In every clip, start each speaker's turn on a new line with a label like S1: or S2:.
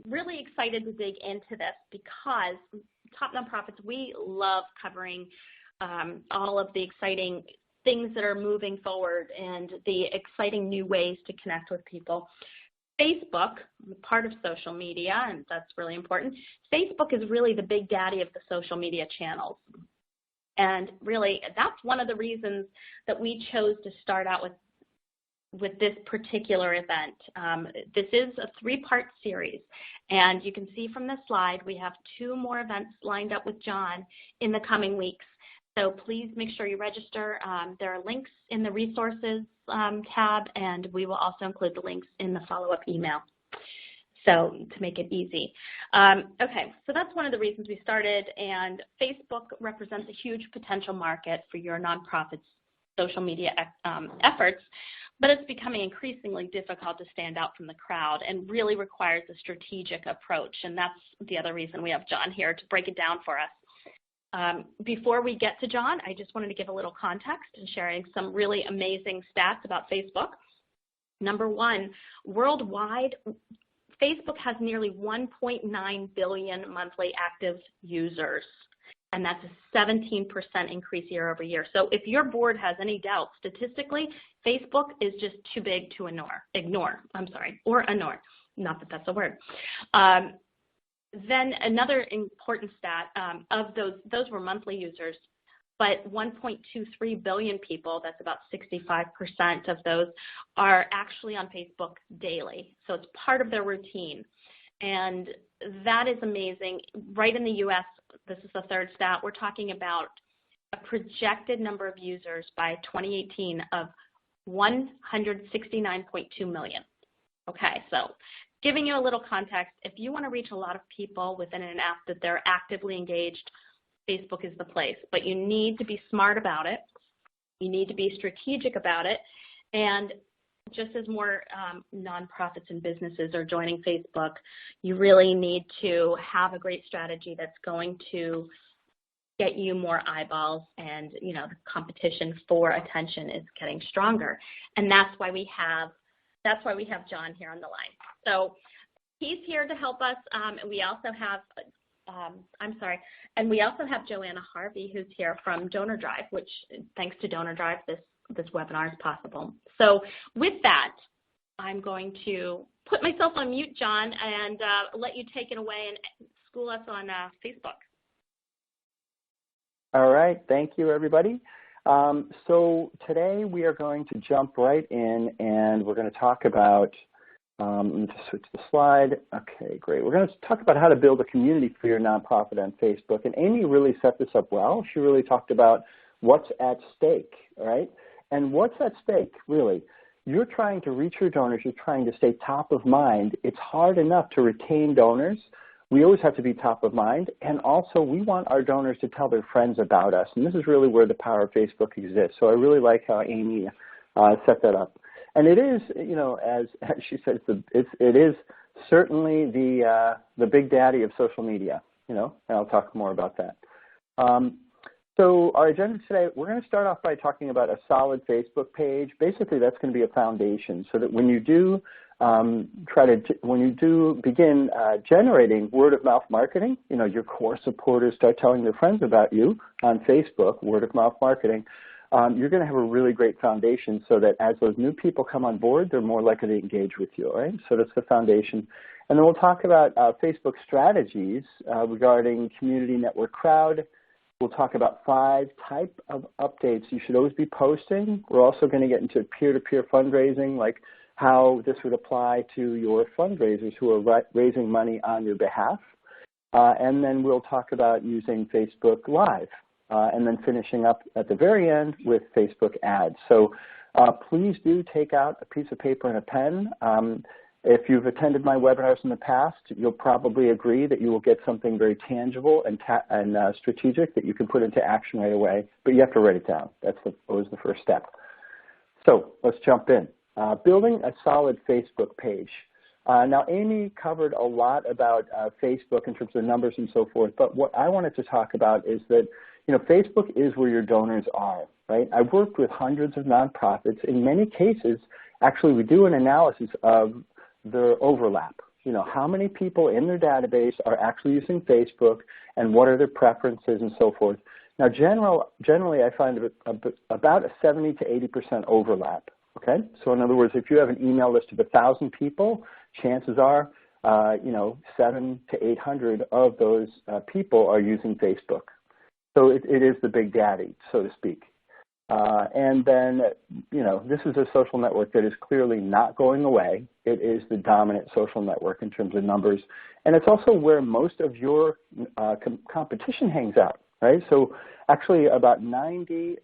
S1: really excited to dig into this because Top Nonprofits, we love covering all of the exciting things that are moving forward and the exciting new ways to connect with people. Facebook, part of social media, and that's really important. Facebook is really the big daddy of the social media channels. And really, that's one of the reasons that we chose to start out with this particular event. This is a 3-part series, and you can see from this slide we have 2 more events lined up with John in the coming weeks. So please make sure you register. There are links in the resources tab, and we will also include the links in the follow-up email, so to make it easy. Okay, so that's one of the reasons we started, and Facebook represents a huge potential market for your nonprofit's social media efforts, but it's becoming increasingly difficult to stand out from the crowd and really requires a strategic approach, and that's the other reason we have John here to break it down for us. Before we get to John, I just wanted to give a little context and sharing some really amazing stats about Facebook. Number 1, worldwide, Facebook has nearly 1.9 billion monthly active users, and that's a 17% increase year over year. So if your board has any doubt, statistically, Facebook is just too big to ignore, not that that's a word. Then another important stat, of those were monthly users, but 1.23 billion people, that's about 65% of those, are actually on Facebook daily. So it's part of their routine. And that is amazing. Right in the U.S., this is the 3rd stat, we're talking about a projected number of users by 2018 of 169.2 million. Okay, so giving you a little context, if you want to reach a lot of people within an app that they're actively engaged, Facebook is the place. But you need to be smart about it. You need to be strategic about it. And just as more nonprofits and businesses are joining Facebook, you really need to have a great strategy that's going to get you more eyeballs, and the competition for attention is getting stronger. And that's why we have John here on the line. So he's here to help us. And we also have, Joanna Harvey, who's here from DonorDrive, which thanks to DonorDrive, this webinar is possible. So with that, I'm going to put myself on mute, John, and let you take it away and school us on Facebook.
S2: All right. Thank you, everybody. So today we are going to jump right in, and we're going to talk about, let me just switch the slide. Okay, great. We're going to talk about how to build a community for your nonprofit on Facebook. And Amy really set this up well. She really talked about what's at stake, all right? And what's at stake, really? You're trying to reach your donors. You're trying to stay top of mind. It's hard enough to retain donors. We always have to be top of mind, and also we want our donors to tell their friends about us, and this is really where the power of Facebook exists. So I really like how Amy set that up. And it is, as she said, it is certainly the big daddy of social media, and I'll talk more about that. So our agenda today, we're going to start off by talking about a solid Facebook page. Basically, that's going to be a foundation so that when you do begin generating word-of-mouth marketing, your core supporters start telling their friends about you on Facebook, word-of-mouth marketing, you're going to have a really great foundation so that as those new people come on board, they're more likely to engage with you, all right? So that's the foundation. And then we'll talk about Facebook strategies regarding community network crowd. We'll talk about 5 types of updates you should always be posting. We're also going to get into peer-to-peer fundraising, like how this would apply to your fundraisers who are raising money on your behalf. And then we'll talk about using Facebook Live, and then finishing up at the very end with Facebook ads. So please do take out a piece of paper and a pen. If you've attended my webinars in the past, you'll probably agree that you will get something very tangible and strategic that you can put into action right away, but you have to write it down. That's always the first step. So let's jump in. Building a solid Facebook page. Now, Amy covered a lot about Facebook in terms of numbers and so forth, but what I wanted to talk about is that, Facebook is where your donors are, right? I've worked with hundreds of nonprofits. In many cases, actually, we do an analysis of their overlap. You know, how many people in their database are actually using Facebook, and what are their preferences and so forth. Now, generally, I find about a 70 to 80% overlap. Okay, so in other words, if you have an email list of 1,000 people, chances are, 700 to 800 of those people are using Facebook. So it is the big daddy, so to speak. And then, this is a social network that is clearly not going away. It is the dominant social network in terms of numbers. And it's also where most of your competition hangs out, right? So actually about 98%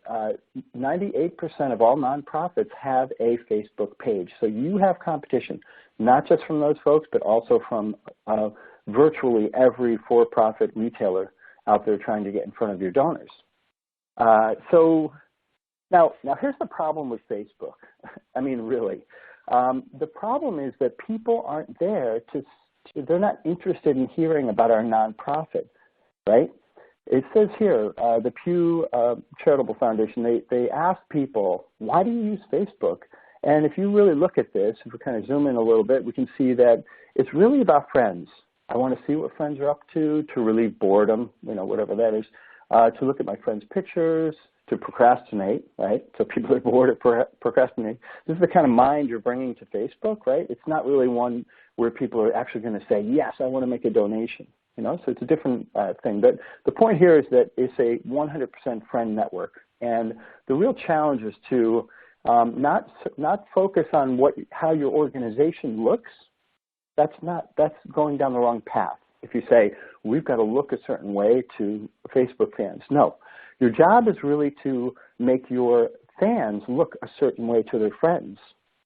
S2: of all nonprofits have a Facebook page. So you have competition, not just from those folks, but also from virtually every for-profit retailer out there trying to get in front of your donors. Now here's the problem with Facebook. I mean, really. The problem is that people aren't there they're not interested in hearing about our nonprofit, right? It says here, the Pew Charitable Foundation, they ask people, why do you use Facebook? And if you really look at this, if we kind of zoom in a little bit, we can see that it's really about friends. I want to see what friends are up to relieve boredom, whatever that is, to look at my friends' pictures, to procrastinate, right? So people are bored or procrastinating. This is the kind of mind you're bringing to Facebook, right? It's not really one where people are actually going to say, yes, I want to make a donation, so it's a different thing. But the point here is that it's a 100% friend network. And the real challenge is to not focus on how your organization looks. That's going down the wrong path. If you say, we've got to look a certain way to Facebook fans. No. Your job is really to make your fans look a certain way to their friends.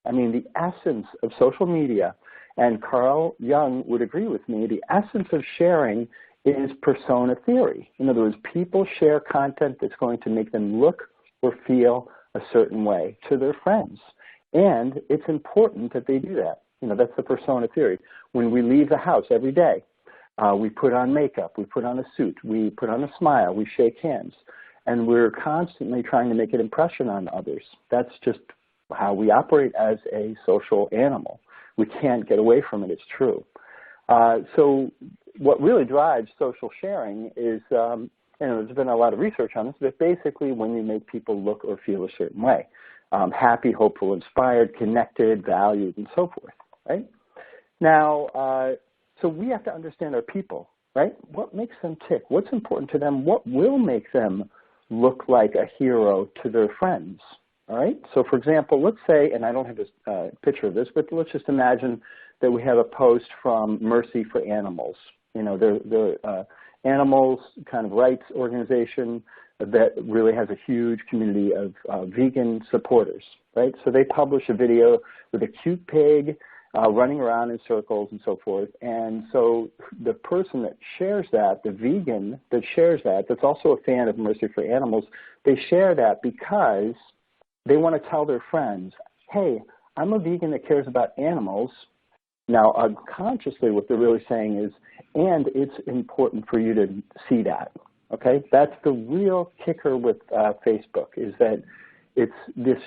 S2: I mean, the essence of social media, and Carl Jung would agree with me, the essence of sharing is persona theory. In other words, people share content that's going to make them look or feel a certain way to their friends. And it's important that they do that. That's the persona theory. When we leave the house every day, we put on makeup, we put on a suit, we put on a smile, we shake hands, and we're constantly trying to make an impression on others. That's just how we operate as a social animal. We can't get away from it, it's true. So what really drives social sharing is, there's been a lot of research on this, but basically when you make people look or feel a certain way. Happy, hopeful, inspired, connected, valued, and so forth, right? Now, so we have to understand our people, right? What makes them tick? What's important to them? What will make them look like a hero to their friends, all right? So, for example, let's say, and I don't have a picture of this, but let's just imagine that we have a post from Mercy for Animals. They're animals kind of rights organization that really has a huge community of vegan supporters, right? So they publish a video with a cute pig running around in circles and so forth. And so the person that shares that, the vegan that shares that, that's also a fan of Mercy for Animals, they share that because they want to tell their friends, hey, I'm a vegan that cares about animals. Now, unconsciously, what they're really saying is, and it's important for you to see that, okay? That's the real kicker with Facebook, is that it's this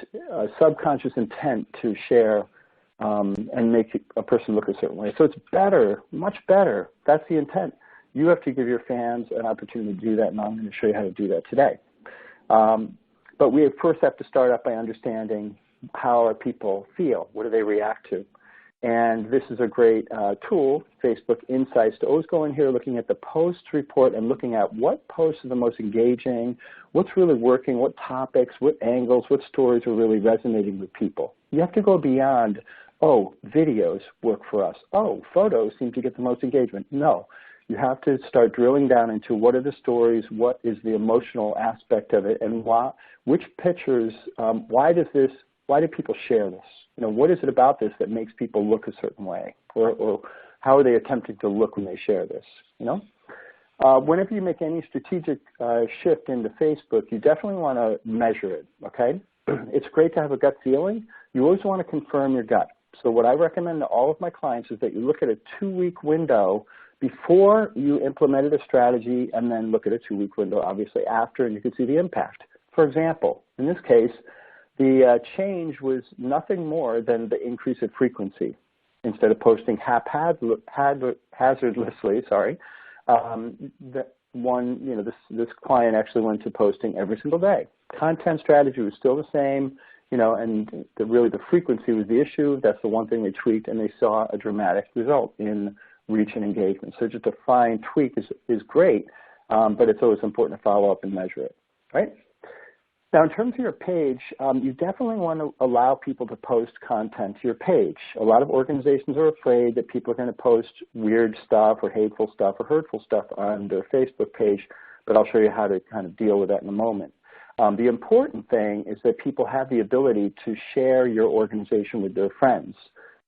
S2: subconscious intent to share and make a person look a certain way. So it's better, much better. That's the intent. You have to give your fans an opportunity to do that, and I'm going to show you how to do that today. But we first have to start out by understanding how our people feel. What do they react to? And this is a great tool, Facebook Insights, to always go in here looking at the post report and looking at what posts are the most engaging, what's really working, what topics, what angles, what stories are really resonating with people. You have to go beyond, oh, videos work for us. Oh, photos seem to get the most engagement. No, you have to start drilling down into what are the stories, what is the emotional aspect of it, and which pictures, why do people share this? What is it about this that makes people look a certain way? Or how are they attempting to look when they share this? Whenever you make any strategic shift into Facebook, you definitely want to measure it, okay? It's great to have a gut feeling. You always want to confirm your gut. So what I recommend to all of my clients is that you look at a 2-week window before you implemented a strategy, and then look at a 2-week window, obviously, after, and you can see the impact. For example, in this case, the change was nothing more than the increase in frequency. instead of posting haphazardlessly, this client actually went to posting every single day. Content strategy was still the same, and really the frequency was the issue. That's the one thing they tweaked, and they saw a dramatic result in reach and engagement. So just a fine tweak is great, but it's always important to follow up and measure it, right? Now, in terms of your page, you definitely want to allow people to post content to your page. A lot of organizations are afraid that people are going to post weird stuff or hateful stuff or hurtful stuff on their Facebook page, but I'll show you how to kind of deal with that in a moment. The important thing is that people have the ability to share your organization with their friends.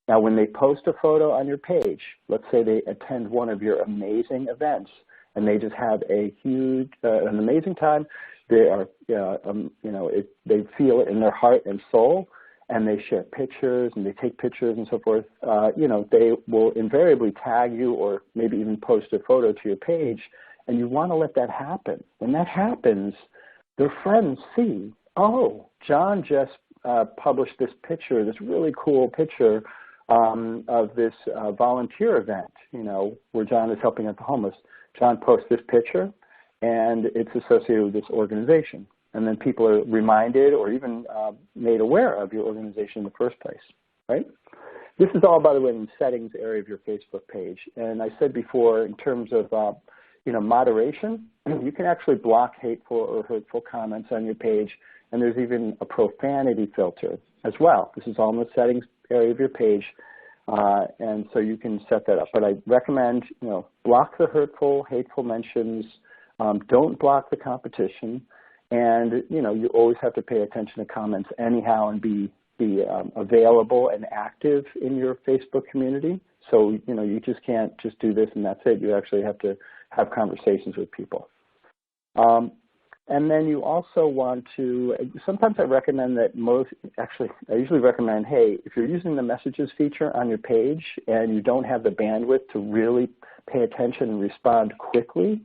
S2: Now, when they post a photo on your page, let's say they attend one of your amazing events, and they just have a huge, an amazing time. They are, they feel it in their heart and soul, and they share pictures and they take pictures and so forth. They will invariably tag you or maybe even post a photo to your page, and you want to let that happen. When that happens, their friends see, oh, John just published this picture, this really cool picture of this volunteer event, where John is helping out the homeless. John posts this picture, and it's associated with this organization. And then people are reminded or even made aware of your organization in the first place, right? This is all, by the way, in the settings area of your Facebook page. And I said before, in terms of moderation, you can actually block hateful or hurtful comments on your page, and there's even a profanity filter as well. This is all in the settings area of your page, and so you can set that up. But I recommend, block the hurtful, hateful mentions. Don't block the competition, and you always have to pay attention to comments anyhow and be available and active in your Facebook community. So you just can't just do this and that's it. You actually have to have conversations with people. And then you also want to, sometimes I recommend that I usually recommend, hey, if you're using the messages feature on your page and you don't have the bandwidth to really pay attention and respond quickly,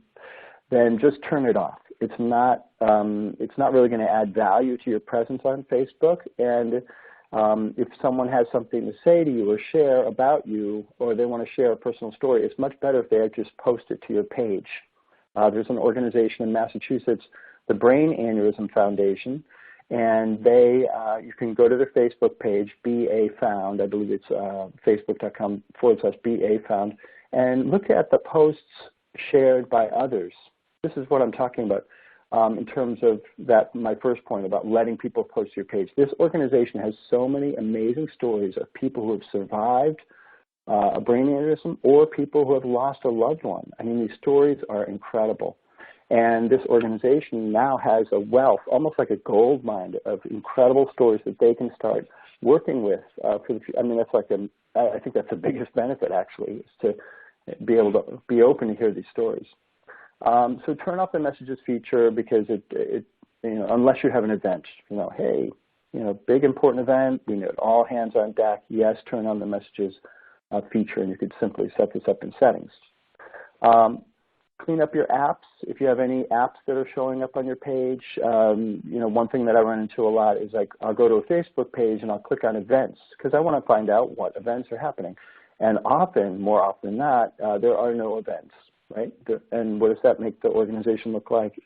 S2: then just turn it off. It's not really going to add value to your presence on Facebook. And if someone has something to say to you or share about you, or they want to share a personal story, it's much better if they just post it to your page. There's an organization in Massachusetts, the Brain Aneurysm Foundation, and you can go to their Facebook page, BA Found. I believe it's facebook.com/BA Found, and look at the posts shared by others. This is what I'm talking about in terms of my first point about letting people post to your page. This organization has so many amazing stories of people who have survived a brain aneurysm or people who have lost a loved one. I mean, these stories are incredible. And this organization now has a wealth, almost like a gold mine of incredible stories that they can start working with for the future. I mean, I think that's the biggest benefit, actually, is to be able to be open to hear these stories. So turn off the messages feature because unless you have an event, hey, big important event, we need all hands on deck. Yes, turn on the messages feature, and you could simply set this up in settings. Clean up your apps. If you have any apps that are showing up on your page, one thing that I run into a lot is I'll go to a Facebook page and I'll click on events because I want to find out what events are happening. And more often than not, there are no events, right? And what does that make the organization look like?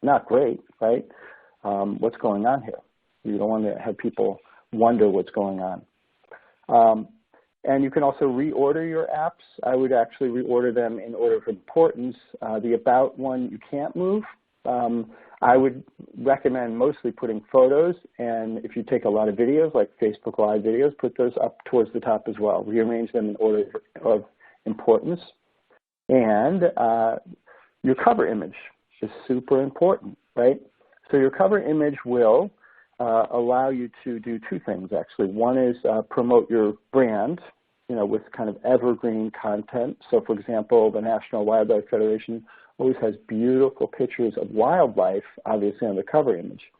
S2: Not great, right? What's going on here? You don't want to have people wonder what's going on. And you can also reorder your apps. I would actually reorder them in order of importance. The About one you can't move. I would recommend mostly putting photos, and if you take a lot of videos, like Facebook Live videos, put those up towards the top as well. Rearrange them in order of importance. And your cover image is super important, right? So your cover image will allow you to do two things, actually. One is promote your brand, with kind of evergreen content. So, for example, the National Wildlife Federation always has beautiful pictures of wildlife, obviously, on the cover image.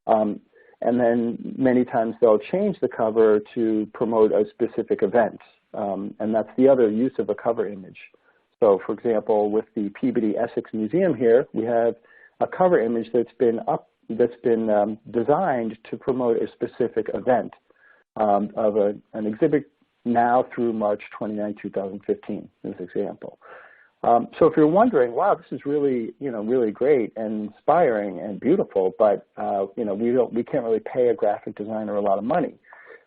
S2: And then many times they'll change the cover to promote a specific event. And that's the other use of a cover image. So, for example, with the Peabody Essex Museum here, we have a cover image that's been designed to promote a specific event of an exhibit now through March 29, 2015, as an example. So if you're wondering, wow, this is really, really great and inspiring and beautiful, but we can't really pay a graphic designer a lot of money.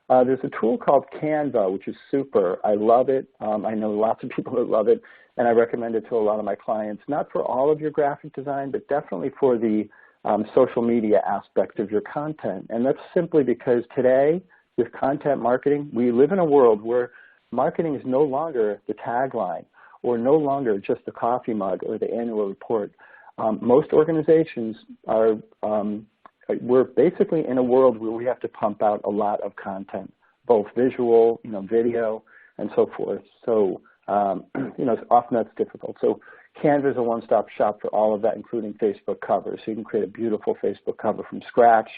S2: There's a tool called Canva, which is super. I love it. I know lots of people that love it, and I recommend it to a lot of my clients. Not for all of your graphic design, but definitely for the social media aspect of your content. And that's simply because today, with content marketing, we live in a world where marketing is no longer the tagline, or no longer just the coffee mug or the annual report. Most organizations are, we're basically in a world where we have to pump out a lot of content, both visual, video, and so forth. So, often that's difficult. So Canva is a one-stop shop for all of that, including Facebook covers. So you can create a beautiful Facebook cover from scratch,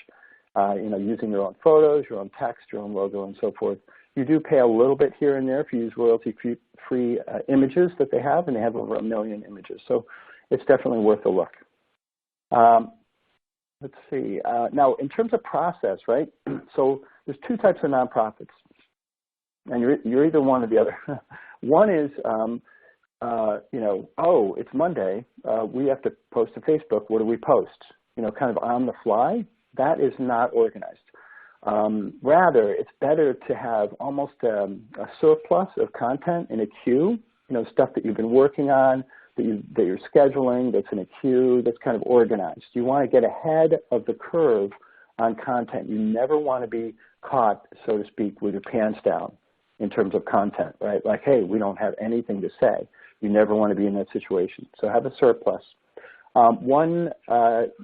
S2: using your own photos, your own text, your own logo, and so forth. You do pay a little bit here and there if you use royalty-free images that they have, and they have over 1 million images. So it's definitely worth a look. Let's see. Now, in terms of process, right? So there's two types of nonprofits, and you're either one or the other. One is, oh, it's Monday. We have to post to Facebook. What do we post? Kind of on the fly. That is not organized. Rather, it's better to have almost a surplus of content in a queue, stuff that you've been working on, that you're scheduling, that's in a queue, that's kind of organized. You want to get ahead of the curve on content. You never want to be caught, so to speak, with your pants down in terms of content, right? Like, hey, we don't have anything to say. You never want to be in that situation. So have a surplus. One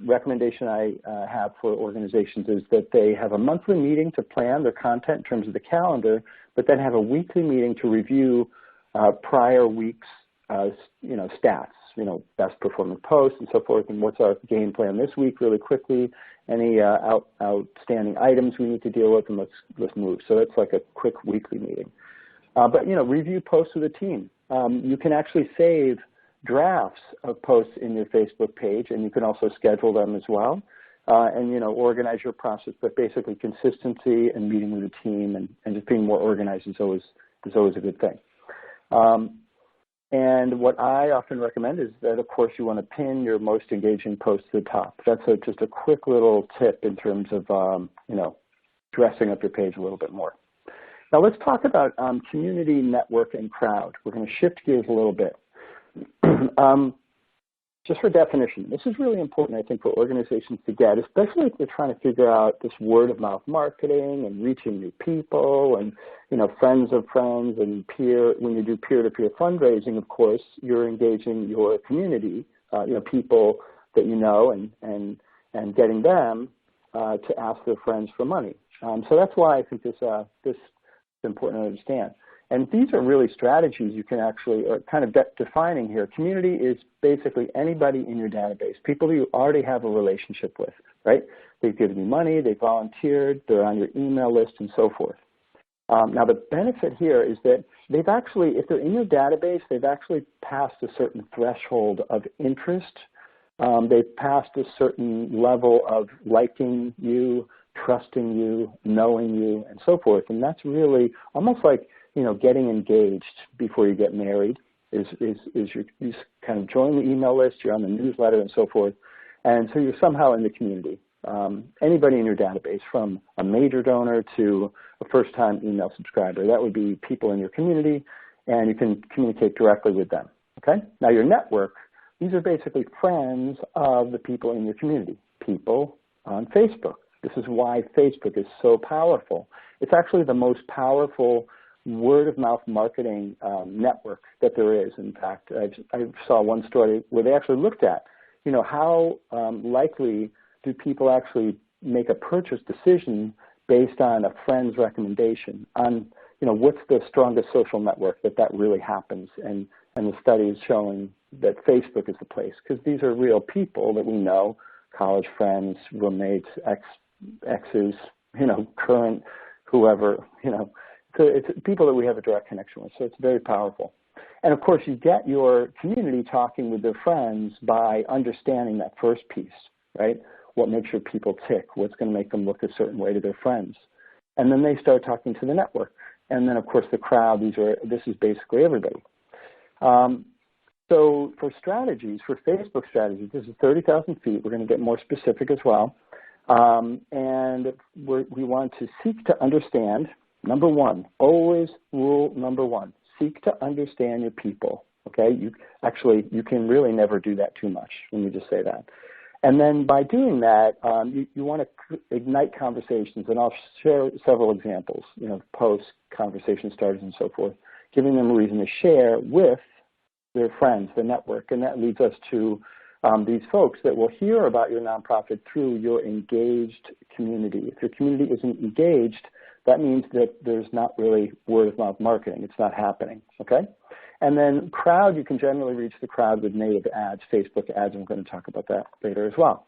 S2: recommendation I have for organizations is that they have a monthly meeting to plan their content in terms of the calendar, but then have a weekly meeting to review prior weeks' stats, best performing posts and so forth, and what's our game plan this week really quickly, any outstanding items we need to deal with, and let's move. So it's like a quick weekly meeting. But review posts with the team. You can actually save drafts of posts in your Facebook page, and you can also schedule them as well, and organize your process. But basically, consistency and meeting with the team and just being more organized is always a good thing. And what I often recommend is that, of course, you want to pin your most engaging post to the top. That's just a quick little tip in terms of dressing up your page a little bit more. Now let's talk about community, network, and crowd. We're going to shift gears a little bit. Just for definition, this is really important, I think, for organizations to get, especially if they're trying to figure out this word-of-mouth marketing and reaching new people and, friends of friends and when you do peer-to-peer fundraising, of course, you're engaging your community, people that you know and getting them to ask their friends for money. So that's why I think this is important to understand. And these are really strategies you can actually, or kind of defining here. Community is basically anybody in your database, people that you already have a relationship with, right? They've given you money, they volunteered, they're on your email list, and so forth. Now the benefit here is that they've actually, if they're in your database, they've actually passed a certain threshold of interest. They've passed a certain level of liking you, trusting you, knowing you, and so forth. And that's really almost like, getting engaged before you get married is you kind of join the email list, you're on the newsletter and so forth, and so you're somehow in the community. Anybody in your database, from a major donor to a first-time email subscriber, that would be people in your community, and you can communicate directly with them, okay? Now your network, these are basically friends of the people in your community, people on Facebook. This is why Facebook is so powerful. It's actually the most powerful word-of-mouth marketing network that there is. In fact, I saw one story where they actually looked at, how likely do people actually make a purchase decision based on a friend's recommendation on, what's the strongest social network that really happens. And the study is showing that Facebook is the place, because these are real people that we know, college friends, roommates, exes, current, whoever, So it's people that we have a direct connection with, so it's very powerful. And, of course, you get your community talking with their friends by understanding that first piece, right? What makes your people tick? What's going to make them look a certain way to their friends? And then they start talking to the network. And then, of course, the crowd, this is basically everybody. So for strategies, for Facebook strategies, this is 30,000 feet. We're going to get more specific as well. And we want to seek to understand, number one, always rule number one, seek to understand your people, okay? You can really never do that too much. Let me just say that. And then by doing that, you want to ignite conversations, and I'll share several examples, posts, conversation starters, and so forth, giving them a reason to share with their friends, the network, and that leads us to these folks that will hear about your nonprofit through your engaged community. If your community isn't engaged, that means that there's not really word-of-mouth marketing. It's not happening, okay? And then crowd, you can generally reach the crowd with native ads, Facebook ads, and we're going to talk about that later as well.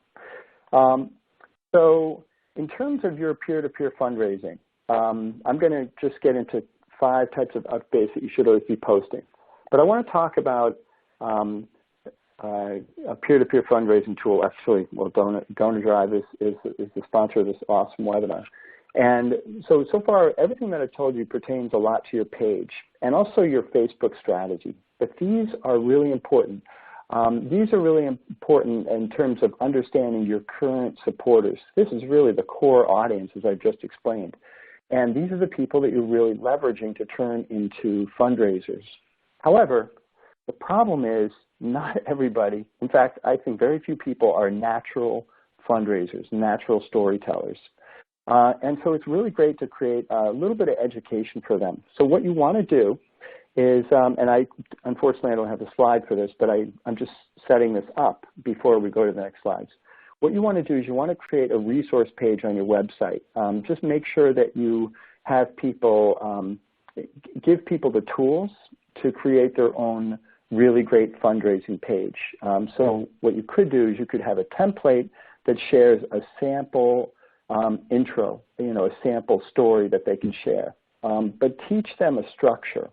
S2: So in terms of your peer-to-peer fundraising, I'm going to just get into 5 types of updates that you should always be posting. But I want to talk about a peer-to-peer fundraising tool. Actually, well, DonorDrive is the sponsor of this awesome webinar. And so far, everything that I've told you pertains a lot to your page and also your Facebook strategy. But these are really important. These are really important in terms of understanding your current supporters. This is really the core audience, as I've just explained. And these are the people that you're really leveraging to turn into fundraisers. However, the problem is not everybody, in fact, I think very few people are natural fundraisers, natural storytellers. And so it's really great to create a little bit of education for them. So what you want to do is, and unfortunately I don't have the slide for this, but I'm just setting this up before we go to the next slides. What you want to do is you want to create a resource page on your website. Just make sure that you have people, give people the tools to create their own really great fundraising page. So what you could do is you could have a template that shares a sample intro, a sample story that they can share. But teach them a structure.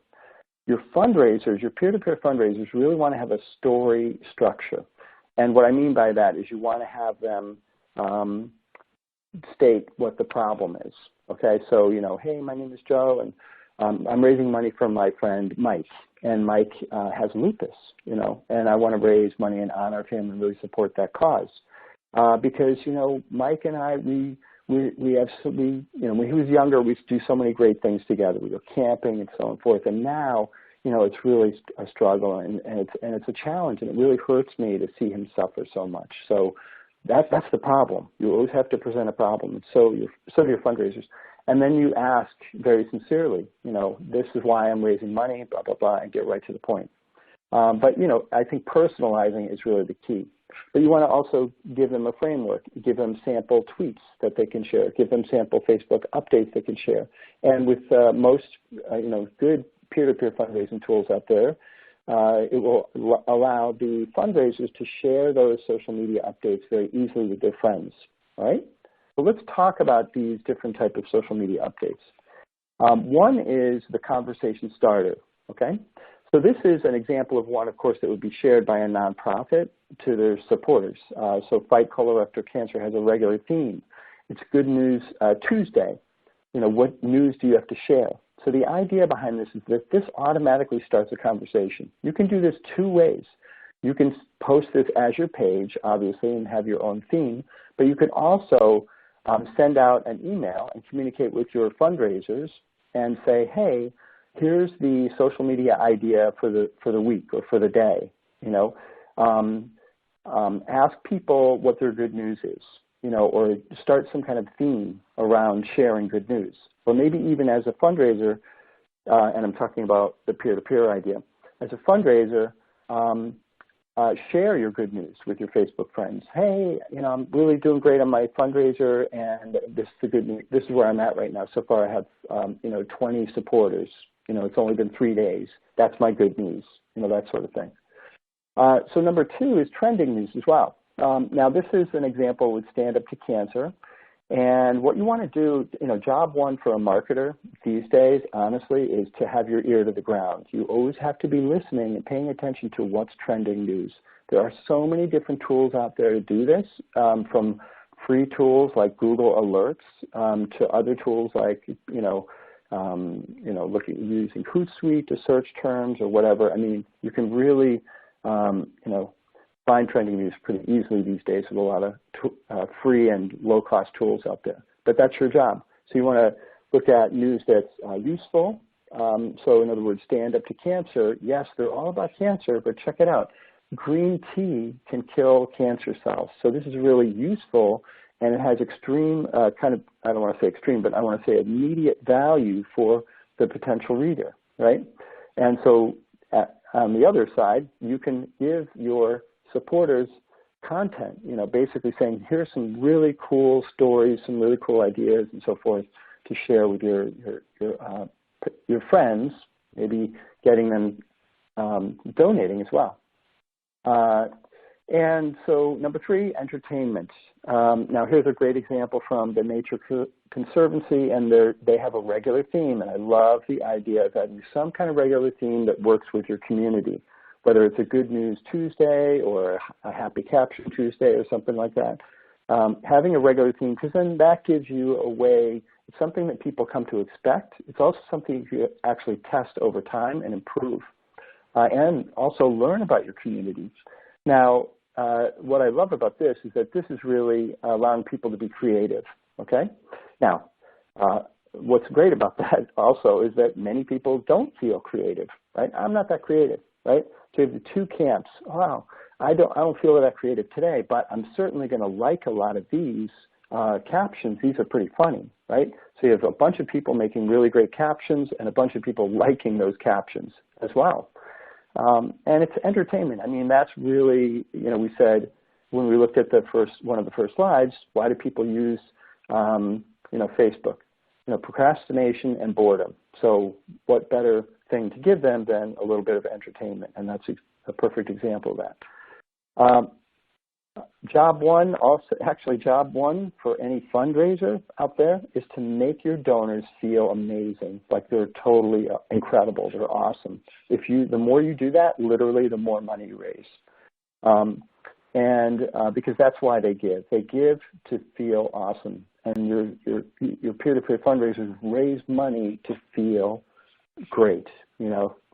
S2: Your fundraisers, your peer-to-peer fundraisers really want to have a story structure. And what I mean by that is you want to have them state what the problem is. Okay, so, hey, my name is Joe, and I'm raising money for my friend Mike. And Mike has lupus, and I want to raise money and honor him and really support that cause. Because, Mike and I, when he was younger, we used to do so many great things together. We go camping and so on and forth. And now, it's really a struggle and it's a challenge, and it really hurts me to see him suffer so much. So that's the problem. You always have to present a problem. And so do your fundraisers. And then you ask very sincerely, this is why I'm raising money, blah, blah, blah, and get right to the point. But, I think personalizing is really the key. But you want to also give them a framework, give them sample tweets that they can share, give them sample Facebook updates they can share. And with most, good peer-to-peer fundraising tools out there, it will allow the fundraisers to share those social media updates very easily with their friends, all right? So let's talk about these different types of social media updates. One is the conversation starter, okay? So this is an example of one, of course, that would be shared by a nonprofit to their supporters. So Fight Colorectal Cancer has a regular theme. It's Good News Tuesday. What news do you have to share? So the idea behind this is that this automatically starts a conversation. You can do this 2 ways. You can post this as your page, obviously, and have your own theme, but you can also send out an email and communicate with your fundraisers and say, hey, here's the social media idea for the week or for the day. Ask people what their good news is, or start some kind of theme around sharing good news. Or maybe even as a fundraiser, and I'm talking about the peer-to-peer idea, as a fundraiser, share your good news with your Facebook friends. Hey, I'm really doing great on my fundraiser, and this is the good news. This is where I'm at right now. So far, I have 20 supporters. It's only been 3 days. That's my good news. That sort of thing. So number 2 is trending news as well. Now, this is an example with Stand Up to Cancer. And what you want to do, job one for a marketer these days, honestly, is to have your ear to the ground. You always have to be listening and paying attention to what's trending news. There are so many different tools out there to do this, from free tools like Google Alerts to other tools like, using Hootsuite to search terms or whatever. I mean, you can really, find trending news pretty easily these days with a lot of free and low-cost tools out there. But that's your job. So you want to look at news that's useful. So in other words, Stand Up to Cancer. Yes, they're all about cancer, but check it out. Green tea can kill cancer cells. So this is really useful, and it has extreme I don't want to say extreme, but I want to say immediate value for the potential reader, right? And so on the other side, you can give your supporters content, basically saying, here's some really cool stories, some really cool ideas and so forth to share with your friends, maybe getting them donating as well. And so number 3, entertainment. Now here's a great example from the Nature Conservancy, and they have a regular theme, and I love the idea of having some kind of regular theme that works with your community, whether it's a Good News Tuesday or a Happy Caption Tuesday or something like that. Having a regular theme, because then that gives you a way, it's something that people come to expect. It's also something you actually test over time and improve, and also learn about your community. Now, what I love about this is that this is really allowing people to be creative, okay? Now, what's great about that also is that many people don't feel creative, right? I'm not that creative, right? So you have the two camps. Wow, I don't feel that creative today, but I'm certainly going to like a lot of these captions. These are pretty funny, right? So you have a bunch of people making really great captions and a bunch of people liking those captions as well. And it's entertainment. I mean, that's really, we said when we looked at one of the first slides, why do people use, Facebook? Procrastination and boredom. So what better thing to give them than a little bit of entertainment? And that's a perfect example of that. Job one for any fundraiser out there is to make your donors feel amazing, like they're totally incredible, they're awesome. The more you do that, literally, the more money you raise. Because that's why they give. They give to feel awesome. And your peer-to-peer fundraisers raise money to feel great.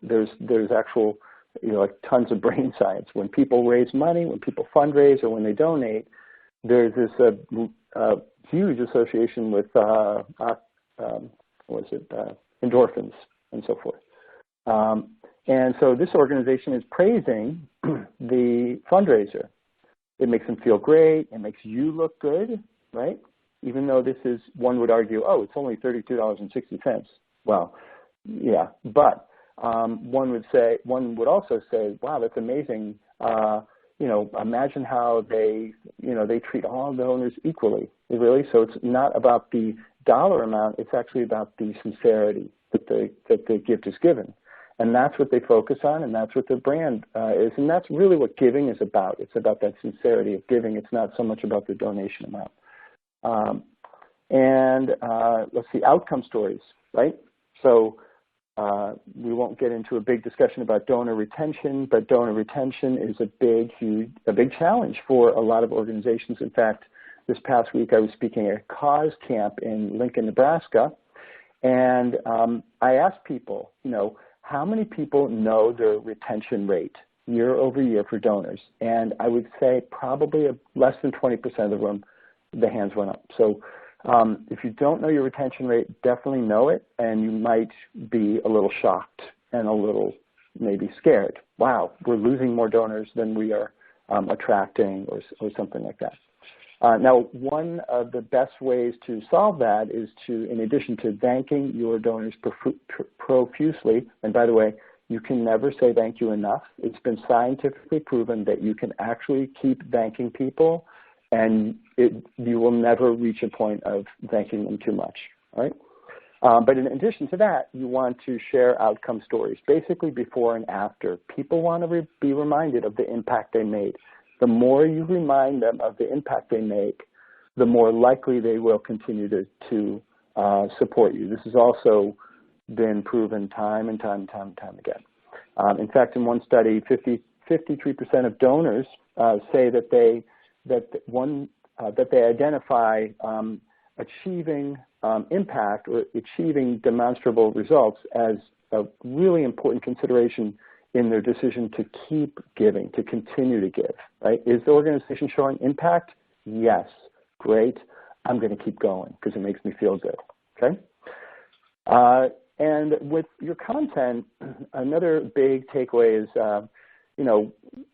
S2: There's actual like tons of brain science. When people raise money, when people fundraise, or when they donate, there's this huge association with endorphins and so forth. And so this organization is praising the fundraiser. It makes them feel great. It makes you look good, right? Even though this is, one would argue, oh, it's only $32.60. Well, yeah, but one would also say, wow, that's amazing. Imagine how they treat all donors equally. Really, so it's not about the dollar amount. It's actually about the sincerity that the gift is given, and that's what they focus on, and that's what their brand is, and that's really what giving is about. It's about that sincerity of giving. It's not so much about the donation amount. Let's see, outcome stories, right? So. We won't get into a big discussion about donor retention, but donor retention is a big challenge for a lot of organizations. In fact, this past week I was speaking at a cause camp in Lincoln, Nebraska, and I asked people, how many people know their retention rate year over year for donors? And I would say probably less than 20% of the room, the hands went up. So if you don't know your retention rate, definitely know it, and you might be a little shocked and a little maybe scared. Wow, we're losing more donors than we are attracting, or something like that. Now, one of the best ways to solve that is to, in addition to thanking your donors profusely, and by the way, you can never say thank you enough. It's been scientifically proven that you can actually keep thanking people, and you will never reach a point of thanking them too much, all right? But in addition to that, you want to share outcome stories, basically before and after. People want to be reminded of the impact they made. The more you remind them of the impact they make, the more likely they will continue to support you. This has also been proven time and time again. In fact, in one study, 53% of donors say that they identify achieving impact or achieving demonstrable results as a really important consideration in their decision to keep giving, to continue to give, right? Is the organization showing impact? Yes. Great. I'm going to keep going because it makes me feel good, okay? And with your content, another big takeaway is,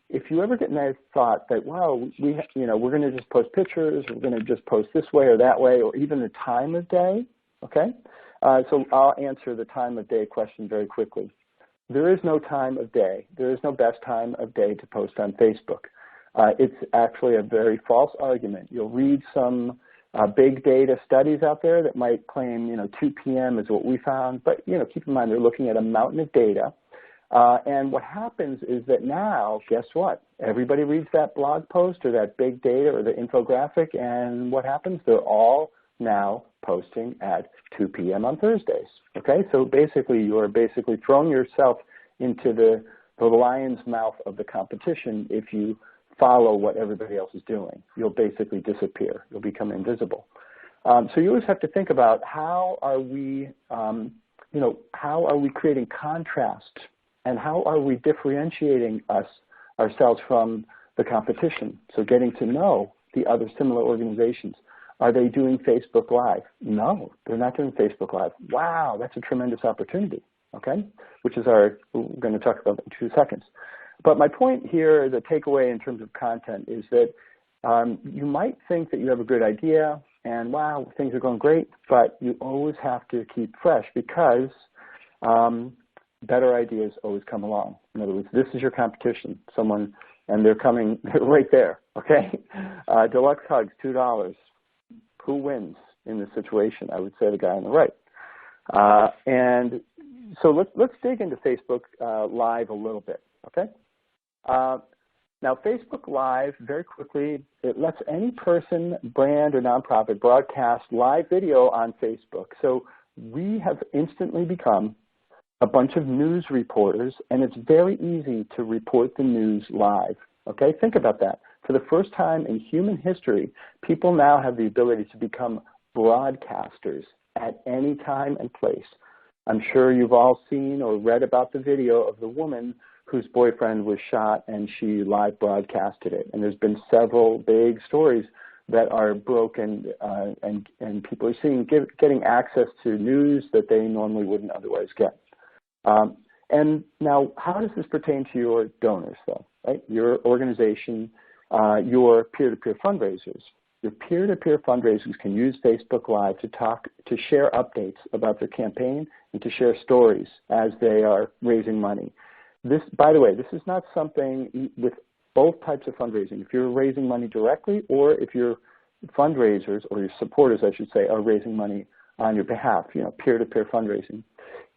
S2: if you ever get that thought that, wow, we're going to just post pictures, we're going to just post this way or that way, or even the time of day, okay? So I'll answer the time of day question very quickly. There is no time of day. There is no best time of day to post on Facebook. It's actually a very false argument. You'll read some big data studies out there that might claim, 2 p.m. is what we found, but, keep in mind they're looking at a mountain of data. And what happens is that now, guess what? Everybody reads that blog post or that big data or the infographic, and what happens? They're all now posting at 2 p.m. on Thursdays, okay? So basically, you're basically throwing yourself into the lion's mouth of the competition if you follow what everybody else is doing. You'll basically disappear. You'll become invisible. So you always have to think about how are we, how are we creating contrast and how are we differentiating ourselves from the competition? So getting to know the other similar organizations. Are they doing Facebook Live? No, they're not doing Facebook Live. Wow, that's a tremendous opportunity, okay? Which is we're going to talk about in 2 seconds. But my point here, the takeaway in terms of content, is that you might think that you have a good idea and, wow, things are going great, but you always have to keep fresh because better ideas always come along. In other words, this is your competition, and they're coming right there, okay? Deluxe hugs, $2. Who wins in this situation? I would say the guy on the right. And so let's dig into Facebook Live a little bit, okay? Now, Facebook Live, very quickly, it lets any person, brand, or nonprofit broadcast live video on Facebook. So we have instantly become a bunch of news reporters, and it's very easy to report the news live, okay? Think about that. For the first time in human history, people now have the ability to become broadcasters at any time and place. I'm sure you've all seen or read about the video of the woman whose boyfriend was shot and she live broadcasted it. And there's been several big stories that are broken and people are getting access to news that they normally wouldn't otherwise get. And now, how does this pertain to your donors, though, right? Your organization, your peer-to-peer fundraisers. Your peer-to-peer fundraisers can use Facebook Live to share updates about their campaign and to share stories as they are raising money. This, by the way, this is not something with both types of fundraising. If you're raising money directly or if your fundraisers or your supporters, I should say, are raising money on your behalf, peer-to-peer fundraising.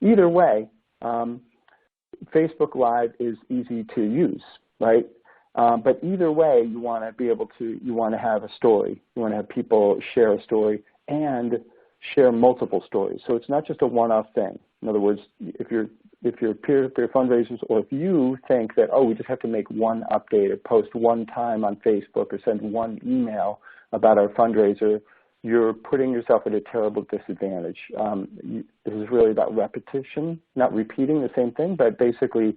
S2: Either way, Facebook Live is easy to use, right? But either way, you want to have a story. You want to have people share a story and share multiple stories. So it's not just a one-off thing. In other words, if you're peer-to-peer fundraisers, or if you think that, we just have to make one update or post one time on Facebook or send one email about our fundraiser, you're putting yourself at a terrible disadvantage. This is really about repetition, not repeating the same thing, but basically,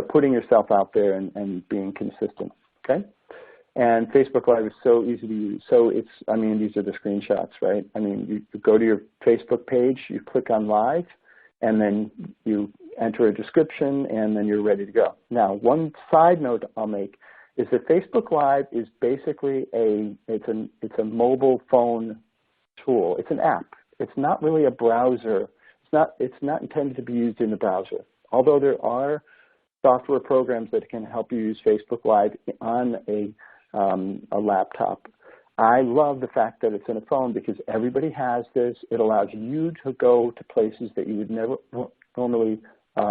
S2: putting yourself out there and being consistent, okay? And Facebook Live is so easy to use. So these are the screenshots, right? You go to your Facebook page, you click on Live, and then you enter a description, and then you're ready to go. Now, one side note I'll make is that Facebook Live is basically it's a mobile phone tool. It's an app. It's not really a browser. It's not intended to be used in the browser. Although there are software programs that can help you use Facebook Live on a laptop. I love the fact that it's in a phone because everybody has this. It allows you to go to places that you would never normally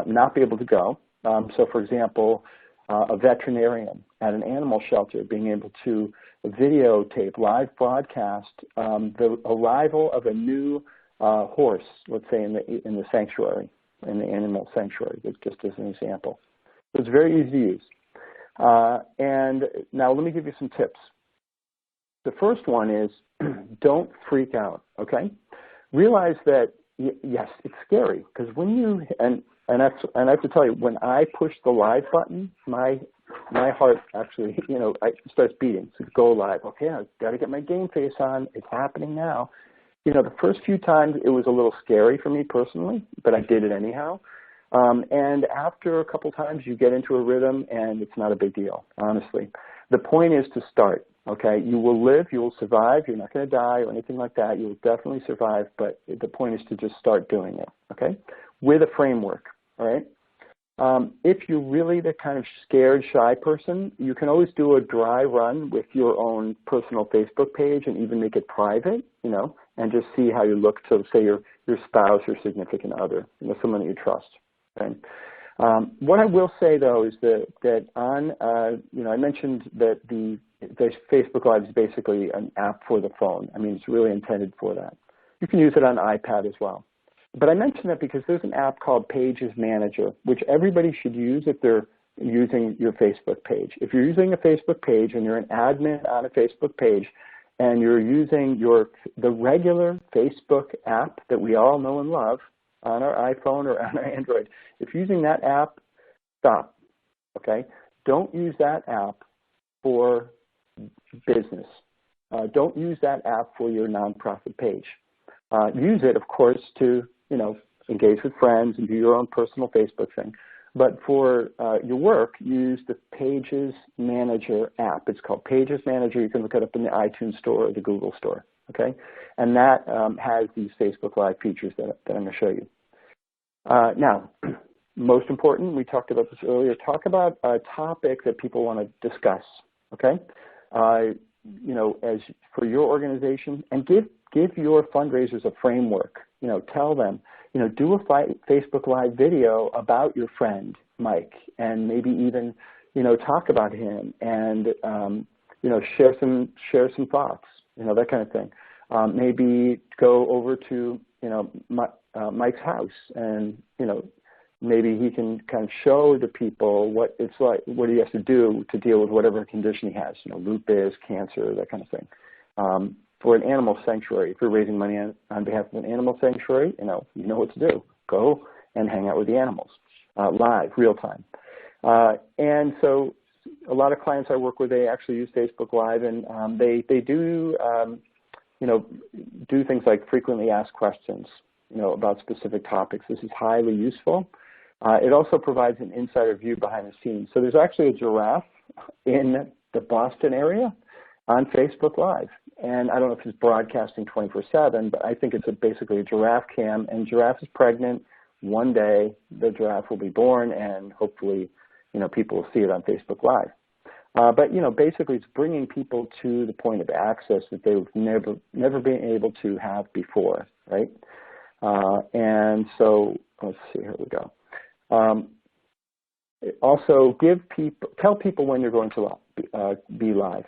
S2: not be able to go. So, for example, a veterinarian at an animal shelter being able to videotape, live broadcast the arrival of a new horse, let's say in the sanctuary, in the animal sanctuary, just as an example. So it's very easy to use. And now let me give you some tips. The first one is don't freak out, okay? realize that, yes, it's scary, because when you, and I have to tell you, when I push the live button, my heart actually, it starts beating. So go live. Okay, I've got to get my game face on. It's happening now. The first few times it was a little scary for me personally, but I did it anyhow. And after a couple times, you get into a rhythm, and it's not a big deal, honestly. The point is to start, okay? You will live, you will survive. You're not going to die or anything like that. You will definitely survive, but the point is to just start doing it, okay, with a framework, all right? If you're really the kind of scared, shy person, you can always do a dry run with your own personal Facebook page and even make it private, and just see how you look to, say, your spouse or significant other, someone that you trust. Okay? What I will say, though, is that on, I mentioned that the Facebook Live is basically an app for the phone. I mean, it's really intended for that. You can use it on iPad as well. But I mention that because there's an app called Pages Manager, which everybody should use if they're using your Facebook page. If you're using a Facebook page and you're an admin on a Facebook page and you're using the regular Facebook app that we all know and love on our iPhone or on our Android, if you're using that app, stop, okay? Don't use that app for business. Don't use that app for your nonprofit page. Use it, of course, to engage with friends and do your own personal Facebook thing. But for your work, use the Pages Manager app. It's called Pages Manager. You can look it up in the iTunes Store or the Google Store, okay? And that has these Facebook Live features that I'm going to show you. Now, most important, we talked about this earlier, talk about a topic that people want to discuss, okay? As for your organization, and give your fundraisers a framework. Tell them, do a Facebook Live video about your friend, Mike, and maybe even, talk about him and, share some thoughts, that kind of thing. Maybe go over to, Mike's house and, maybe he can kind of show the people what it's like, what he has to do to deal with whatever condition he has, lupus, cancer, that kind of thing. For an animal sanctuary, if you're raising money on behalf of an animal sanctuary, you know what to do. Go and hang out with the animals, live, real time. And so a lot of clients I work with, they actually use Facebook Live, and they do, do things like frequently asked questions, about specific topics. This is highly useful. It also provides an insider view behind the scenes. So there's actually a giraffe in the Boston area on Facebook Live. And I don't know if it's broadcasting 24/7, but I think it's basically a giraffe cam, and giraffe is pregnant. One day the giraffe will be born, and hopefully, people will see it on Facebook Live. But, basically it's bringing people to the point of access that they've never been able to have before, right? And so let's see, here we go. Also, tell people when you're going to be live.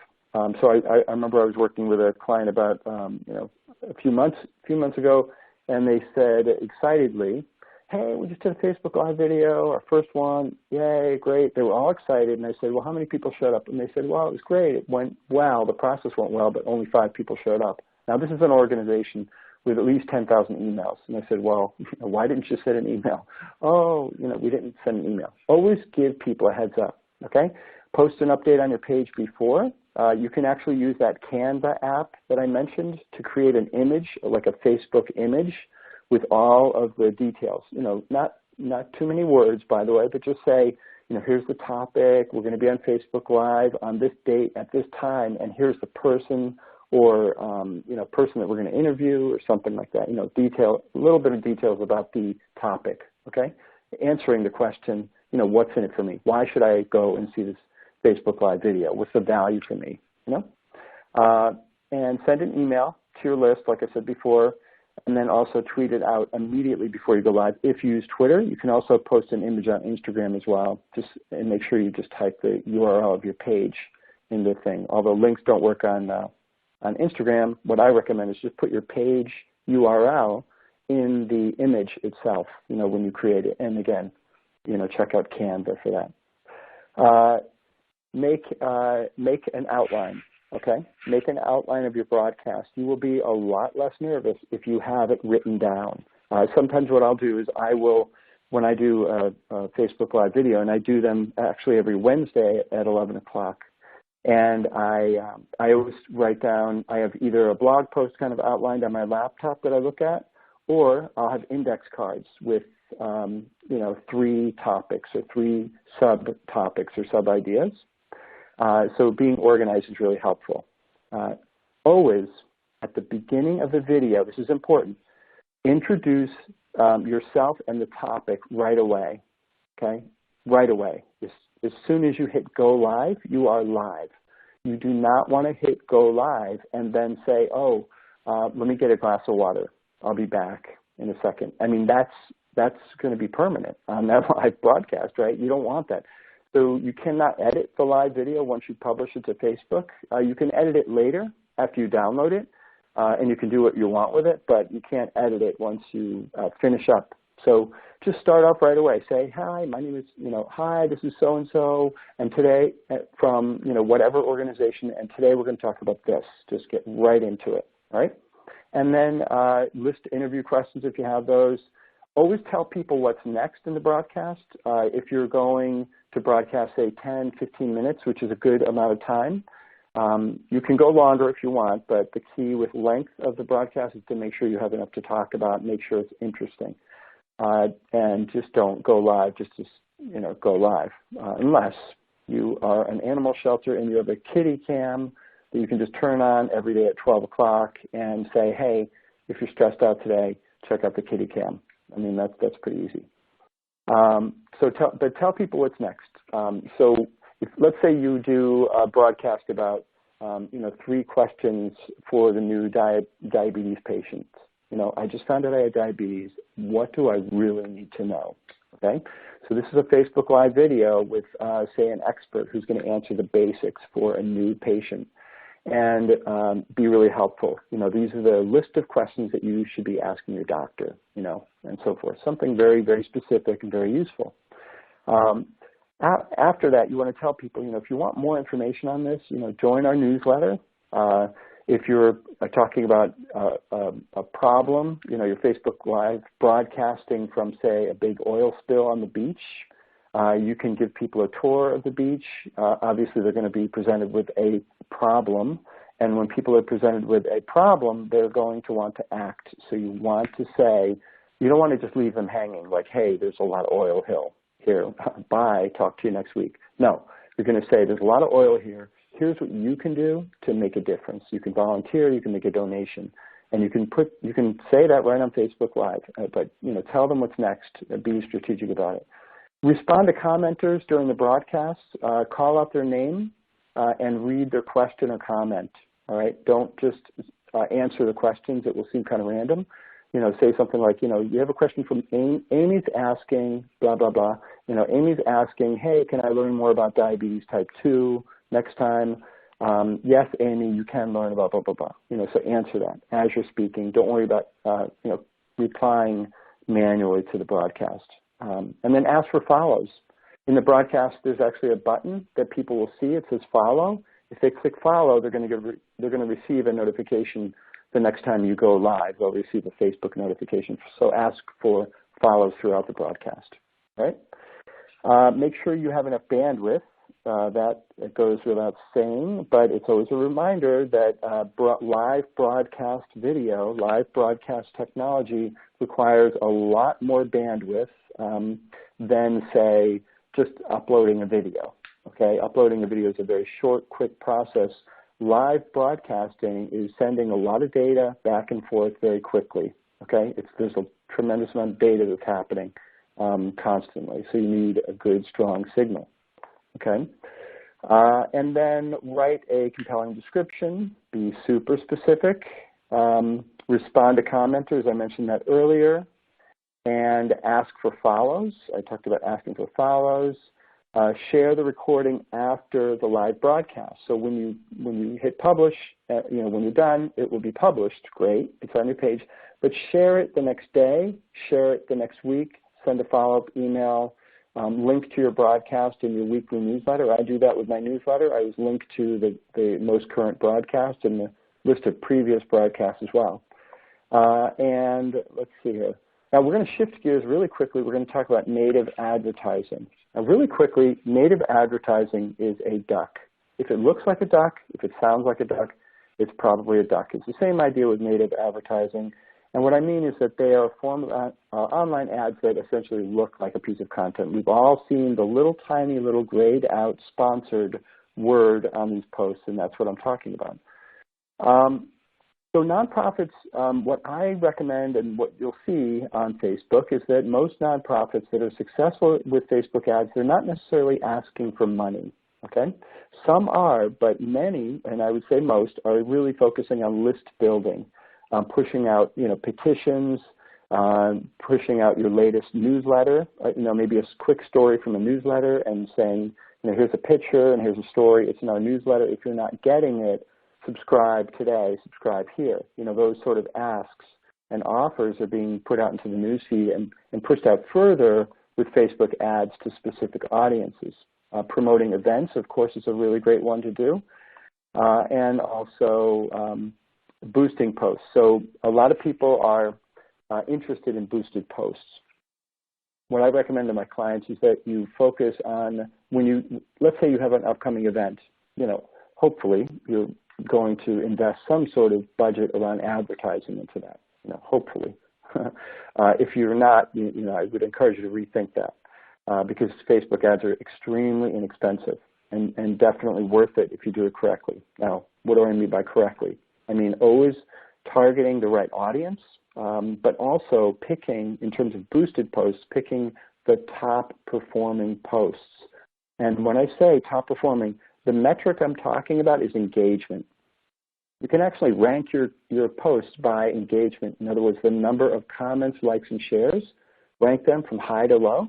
S2: So I remember I was working with a client about a few months ago, and they said excitedly, "Hey, we just did a Facebook Live video, our first one, yay, great." They were all excited, and I said, "Well, how many people showed up?" And they said, "Well, it was great. It went well. The process went well, but only 5 people showed up." Now, this is an organization with at least 10,000 emails. And I said, "Well, why didn't you send an email?" "Oh, we didn't send an email." Always give people a heads up, okay? Post an update on your page before. You can actually use that Canva app that I mentioned to create an image, like a Facebook image, with all of the details. Not too many words, by the way, but just say, here's the topic. We're going to be on Facebook Live on this date at this time, and here's the person or person that we're going to interview or something like that. A little bit of details about the topic. Okay, answering the question, what's in it for me? Why should I go and see this Facebook Live video? What's the value for me? And send an email to your list, like I said before, and then also tweet it out immediately before you go live. If you use Twitter, you can also post an image on Instagram as well, and make sure you just type the URL of your page in the thing. Although links don't work on Instagram, what I recommend is just put your page URL in the image itself, when you create it. And again, check out Canva for that. Make an outline. okay? Make an outline of your broadcast. You will be a lot less nervous if you have it written down. Sometimes what I'll do is when I do a Facebook Live video, and I do them actually every Wednesday at 11 o'clock, and I always write down, I have either a blog post kind of outlined on my laptop that I look at, or I'll have index cards with, 3 topics or 3 subtopics or sub-ideas. So being organized is really helpful. Always, at the beginning of the video, this is important, introduce yourself and the topic right away, okay? Right away. As soon as you hit go live, you are live. You do not want to hit go live and then say, let me get a glass of water. I'll be back in a second. I mean, that's going to be permanent on that live broadcast, right? You don't want that. So you cannot edit the live video once you publish it to Facebook. You can edit it later after you download it, and you can do what you want with it, but you can't edit it once you finish up. So just start off right away. Say, hi, my name is, hi, this is so-and-so, and today from, whatever organization, and today we're going to talk about this. Just get right into it, all right? And then list interview questions if you have those. Always tell people what's next in the broadcast. If you're going to broadcast, say, 10, 15 minutes, which is a good amount of time, you can go longer if you want, but the key with length of the broadcast is to make sure you have enough to talk about, make sure it's interesting. And just don't go live just to, go live, unless you are an animal shelter and you have a kitty cam that you can just turn on every day at 12 o'clock and say, hey, if you're stressed out today, check out the kitty cam. I mean, that's pretty easy. But tell people what's next. So let's say you do a broadcast about, 3 questions for the new diabetes patients. I just found out I had diabetes. What do I really need to know? Okay? So this is a Facebook Live video with, say, an expert who's going to answer the basics for a new patient and be really helpful. These are the list of questions that you should be asking your doctor, and so forth. Something very, very specific and very useful. After that, you want to tell people, if you want more information on this, join our newsletter. If you're talking about a problem, your Facebook Live broadcasting from, say, a big oil spill on the beach, you can give people a tour of the beach. Obviously, they're going to be presented with a problem. And when people are presented with a problem, they're going to want to act. So you want to say, you don't want to just leave them hanging like, hey, there's a lot of oil here. Bye. Talk to you next week. No, you're going to say there's a lot of oil here. Here's what you can do to make a difference. You can volunteer. You can make a donation. And you can say that right on Facebook Live. But, tell them what's next. Be strategic about it. Respond to commenters during the broadcast. Call out their name and read their question or comment. All right? Don't just answer the questions that will seem kind of random. Say something like, you have a question from Amy's asking, blah, blah, blah. Amy's asking, hey, can I learn more about diabetes type 2 next time? Yes, Amy, you can learn about blah, blah, blah. So answer that as you're speaking. Don't worry about, replying manually to the broadcast. And then ask for follows. In the broadcast, there's actually a button that people will see. It says follow. If they click follow, they're going to receive a notification the next time you go live. They'll receive a Facebook notification. So ask for follows throughout the broadcast. Right? Make sure you have enough bandwidth. That goes without saying, but it's always a reminder that live broadcast video, live broadcast technology requires a lot more bandwidth than, say, just uploading a video. Okay, uploading a video is a very short, quick process. Live broadcasting is sending a lot of data back and forth very quickly. Okay, there's a tremendous amount of data that's happening constantly, so you need a good, strong signal. Okay, and then write a compelling description. Be super specific. Respond to commenters. I mentioned that earlier. And ask for follows. I talked about asking for follows. Share the recording after the live broadcast. So when you hit publish, when you're done, it will be published. Great, it's on your page. But share it the next day. Share it the next week. Send a follow-up email. link to your broadcast in your weekly newsletter. I do that with my newsletter. I always link to the most current broadcast and the list of previous broadcasts as well. And let's see here. Now we're going to shift gears really quickly. We're going to talk about native advertising. Now really quickly, native advertising is a duck. If it looks like a duck, if it sounds like a duck, it's probably a duck. It's the same idea with native advertising. And what I mean is that they are a form of online ads that essentially look like a piece of content. We've all seen the little tiny little grayed out sponsored word on these posts, and that's what I'm talking about. So nonprofits, what I recommend and what you'll see on Facebook is that most nonprofits that are successful with Facebook ads, they're not necessarily asking for money, okay? Some are, but many, and I would say most, are really focusing on list building, pushing out, petitions, pushing out your latest newsletter, maybe a quick story from a newsletter and saying, here's a picture and here's a story. It's in our newsletter. If you're not getting it, subscribe today, subscribe here. Those sort of asks and offers are being put out into the newsfeed and pushed out further with Facebook ads to specific audiences. Promoting events, of course, is a really great one to do, and also boosting posts. So a lot of people are interested in boosted posts. What I recommend to my clients is that you focus on let's say you have an upcoming event, hopefully you're going to invest some sort of budget around advertising into that, hopefully. If you're not, I would encourage you to rethink that because Facebook ads are extremely inexpensive and definitely worth it if you do it correctly. Now, what do I mean by correctly? I mean always targeting the right audience, but also picking, in terms of boosted posts, picking the top performing posts. And when I say top performing, the metric I'm talking about is engagement. You can actually rank your posts by engagement. In other words, the number of comments, likes, and shares, rank them from high to low.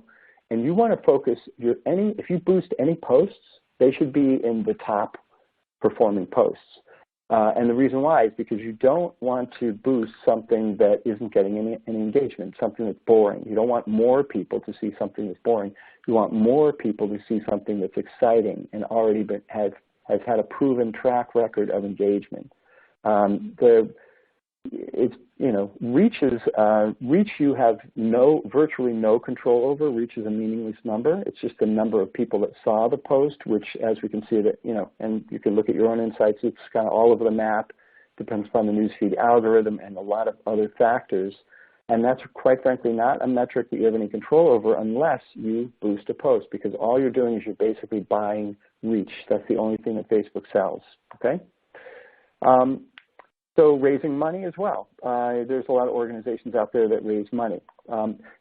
S2: And you want to focus, if you boost any posts, they should be in the top performing posts. And the reason why is because you don't want to boost something that isn't getting any engagement, something that's boring. You don't want more people to see something that's boring. You want more people to see something that's exciting and already has had a proven track record of engagement. Reach you have virtually no control over. Reach is a meaningless number. It's just the number of people that saw the post, which, as we can see, and you can look at your own insights. It's kind of all over the map. Depends upon the newsfeed algorithm and a lot of other factors. And that's quite frankly not a metric that you have any control over unless you boost a post, because all you're doing is you're basically buying reach. That's the only thing that Facebook sells. Okay. So raising money as well. There's a lot of organizations out there that raise money.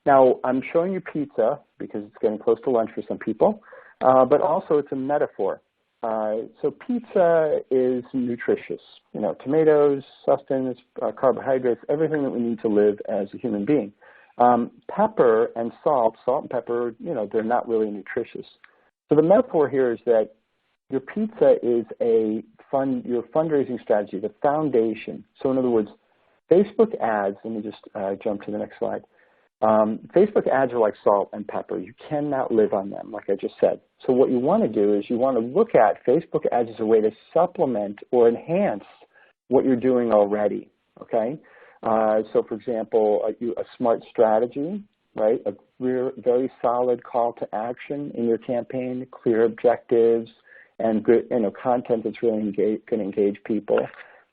S2: Now, I'm showing you pizza because it's getting close to lunch for some people, but also it's a metaphor. So pizza is nutritious. Tomatoes, sustenance, carbohydrates, everything that we need to live as a human being. Pepper and salt and pepper, they're not really nutritious. So the metaphor here is that your pizza is your fundraising strategy, the foundation. So in other words, Facebook ads, let me just jump to the next slide. Facebook ads are like salt and pepper. You cannot live on them, like I just said. So what you want to do is you want to look at Facebook ads as a way to supplement or enhance what you're doing already, okay? So for example, a smart strategy, right? A very solid call to action in your campaign, clear objectives, and good, content that's really going to engage people,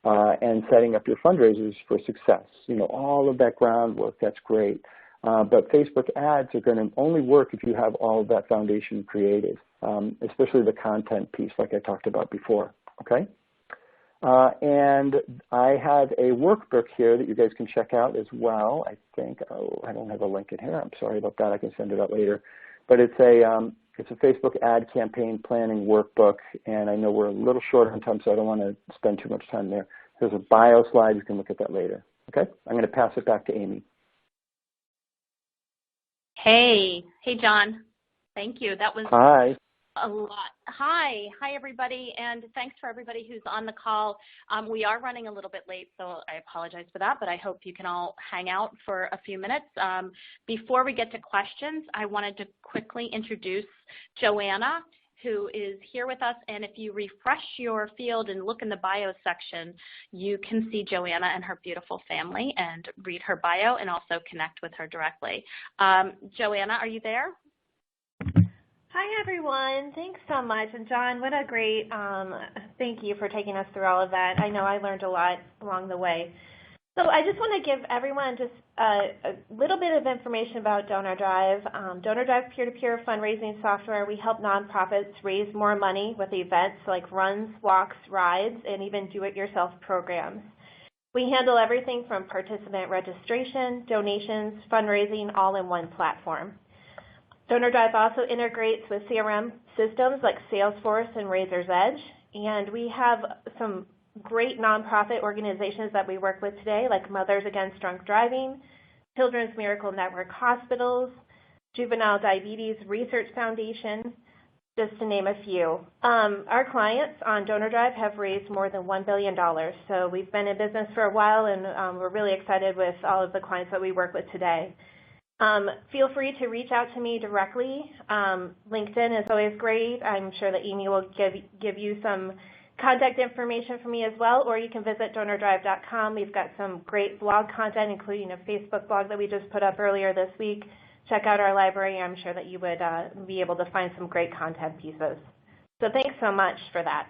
S2: and setting up your fundraisers for success. All of that groundwork, that's great. But Facebook ads are going to only work if you have all of that foundation created, especially the content piece like I talked about before, okay? And I have a workbook here that you guys can check out as well, I think. Oh, I don't have a link in here. I'm sorry about that. I can send it out later. But it's a Facebook ad campaign planning workbook, and I know we're a little short on time, so I don't want to spend too much time there. There's a bio slide. You can look at that later. Okay? I'm going to pass it back to Amy.
S1: Hey, John. Thank you. That was
S2: Hi.
S1: a lot. Hi everybody, and thanks for everybody who's on the call. We are running a little bit late, so I apologize for that, but I hope you can all hang out for a few minutes. Before we get to questions, I wanted to quickly introduce Joanna, who is here with us, and if you refresh your field and look in the bio section, you can see Joanna and her beautiful family and read her bio and also connect with her directly. Joanna, are you there?
S3: Hi, everyone. Thanks so much. And John, what a great thank you for taking us through all of that. I know I learned a lot along the way. So I just want to give everyone just a little bit of information about DonorDrive. DonorDrive peer-to-peer fundraising software. We help nonprofits raise more money with events like runs, walks, rides, and even do-it-yourself programs. We handle everything from participant registration, donations, fundraising, all in one platform. DonorDrive also integrates with CRM systems like Salesforce and Razor's Edge, and we have some great nonprofit organizations that we work with today, like Mothers Against Drunk Driving, Children's Miracle Network Hospitals, Juvenile Diabetes Research Foundation, just to name a few. Our clients on DonorDrive have raised more than $1 billion, so we've been in business for a while, and we're really excited with all of the clients that we work with today. Feel free to reach out to me directly. LinkedIn is always great. I'm sure that Amy will give you some contact information for me as well, or you can visit DonorDrive.com. We've got some great blog content, including a Facebook blog that we just put up earlier this week. Check out our library. I'm sure that you would be able to find some great content pieces. So thanks so much for that.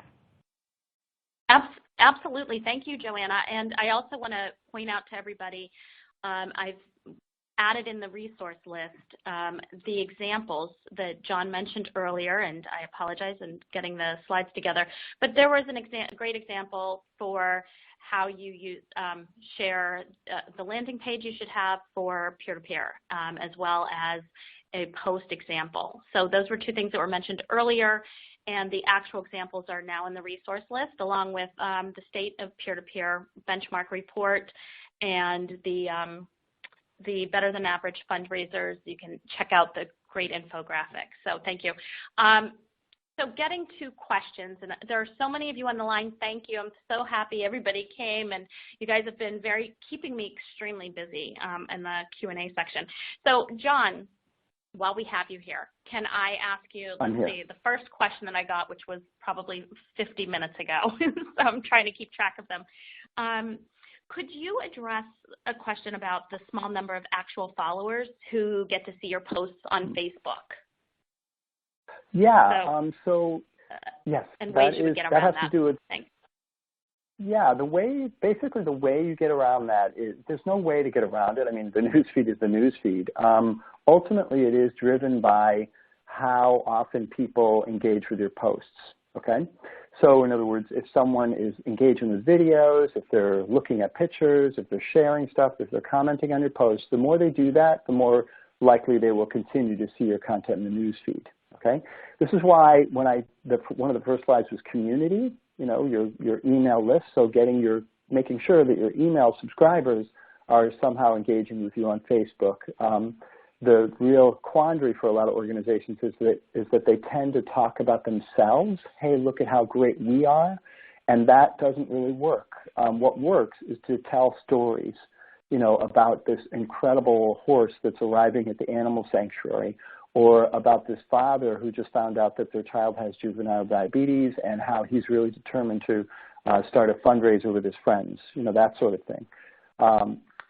S1: Absolutely. Thank you, Joanna. And I also want to point out to everybody, I've added in the resource list the examples that John mentioned earlier, and I apologize in getting the slides together, but there was a great example for how you share the landing page you should have for peer-to-peer, as well as a post example. So those were two things that were mentioned earlier, and the actual examples are now in the resource list, along with the State of Peer-to-Peer Benchmark Report and the Better Than Average Fundraisers. You can check out the great infographic. So thank you. So getting to questions, and there are so many of you on the line. Thank you. I'm so happy everybody came, and you guys have been keeping me extremely busy in the Q&A section. So John, while we have you here, can I ask you, let's see, the first question that I got, which was probably 50 minutes ago, so I'm trying to keep track of them. Could you address a question about the small number of actual followers who get to see your posts on Facebook?
S2: Yeah, so yes,
S1: and ways you would get around that.
S2: To do with,
S1: Thanks.
S2: Yeah, basically the way you get around that is, there's no way to get around it. I mean, the newsfeed is the newsfeed. Ultimately, it is driven by how often people engage with your posts, okay? So in other words, if someone is engaging with videos, if they're looking at pictures, if they're sharing stuff, if they're commenting on your posts, the more they do that, the more likely they will continue to see your content in the newsfeed, okay? This is why one of the first slides was community, your email list, so making sure that your email subscribers are somehow engaging with you on Facebook. The real quandary for a lot of organizations is that they tend to talk about themselves. Hey, look at how great we are, and that doesn't really work. What works is to tell stories, about this incredible horse that's arriving at the animal sanctuary, or about this father who just found out that their child has juvenile diabetes and how he's really determined to start a fundraiser with his friends, that sort of thing.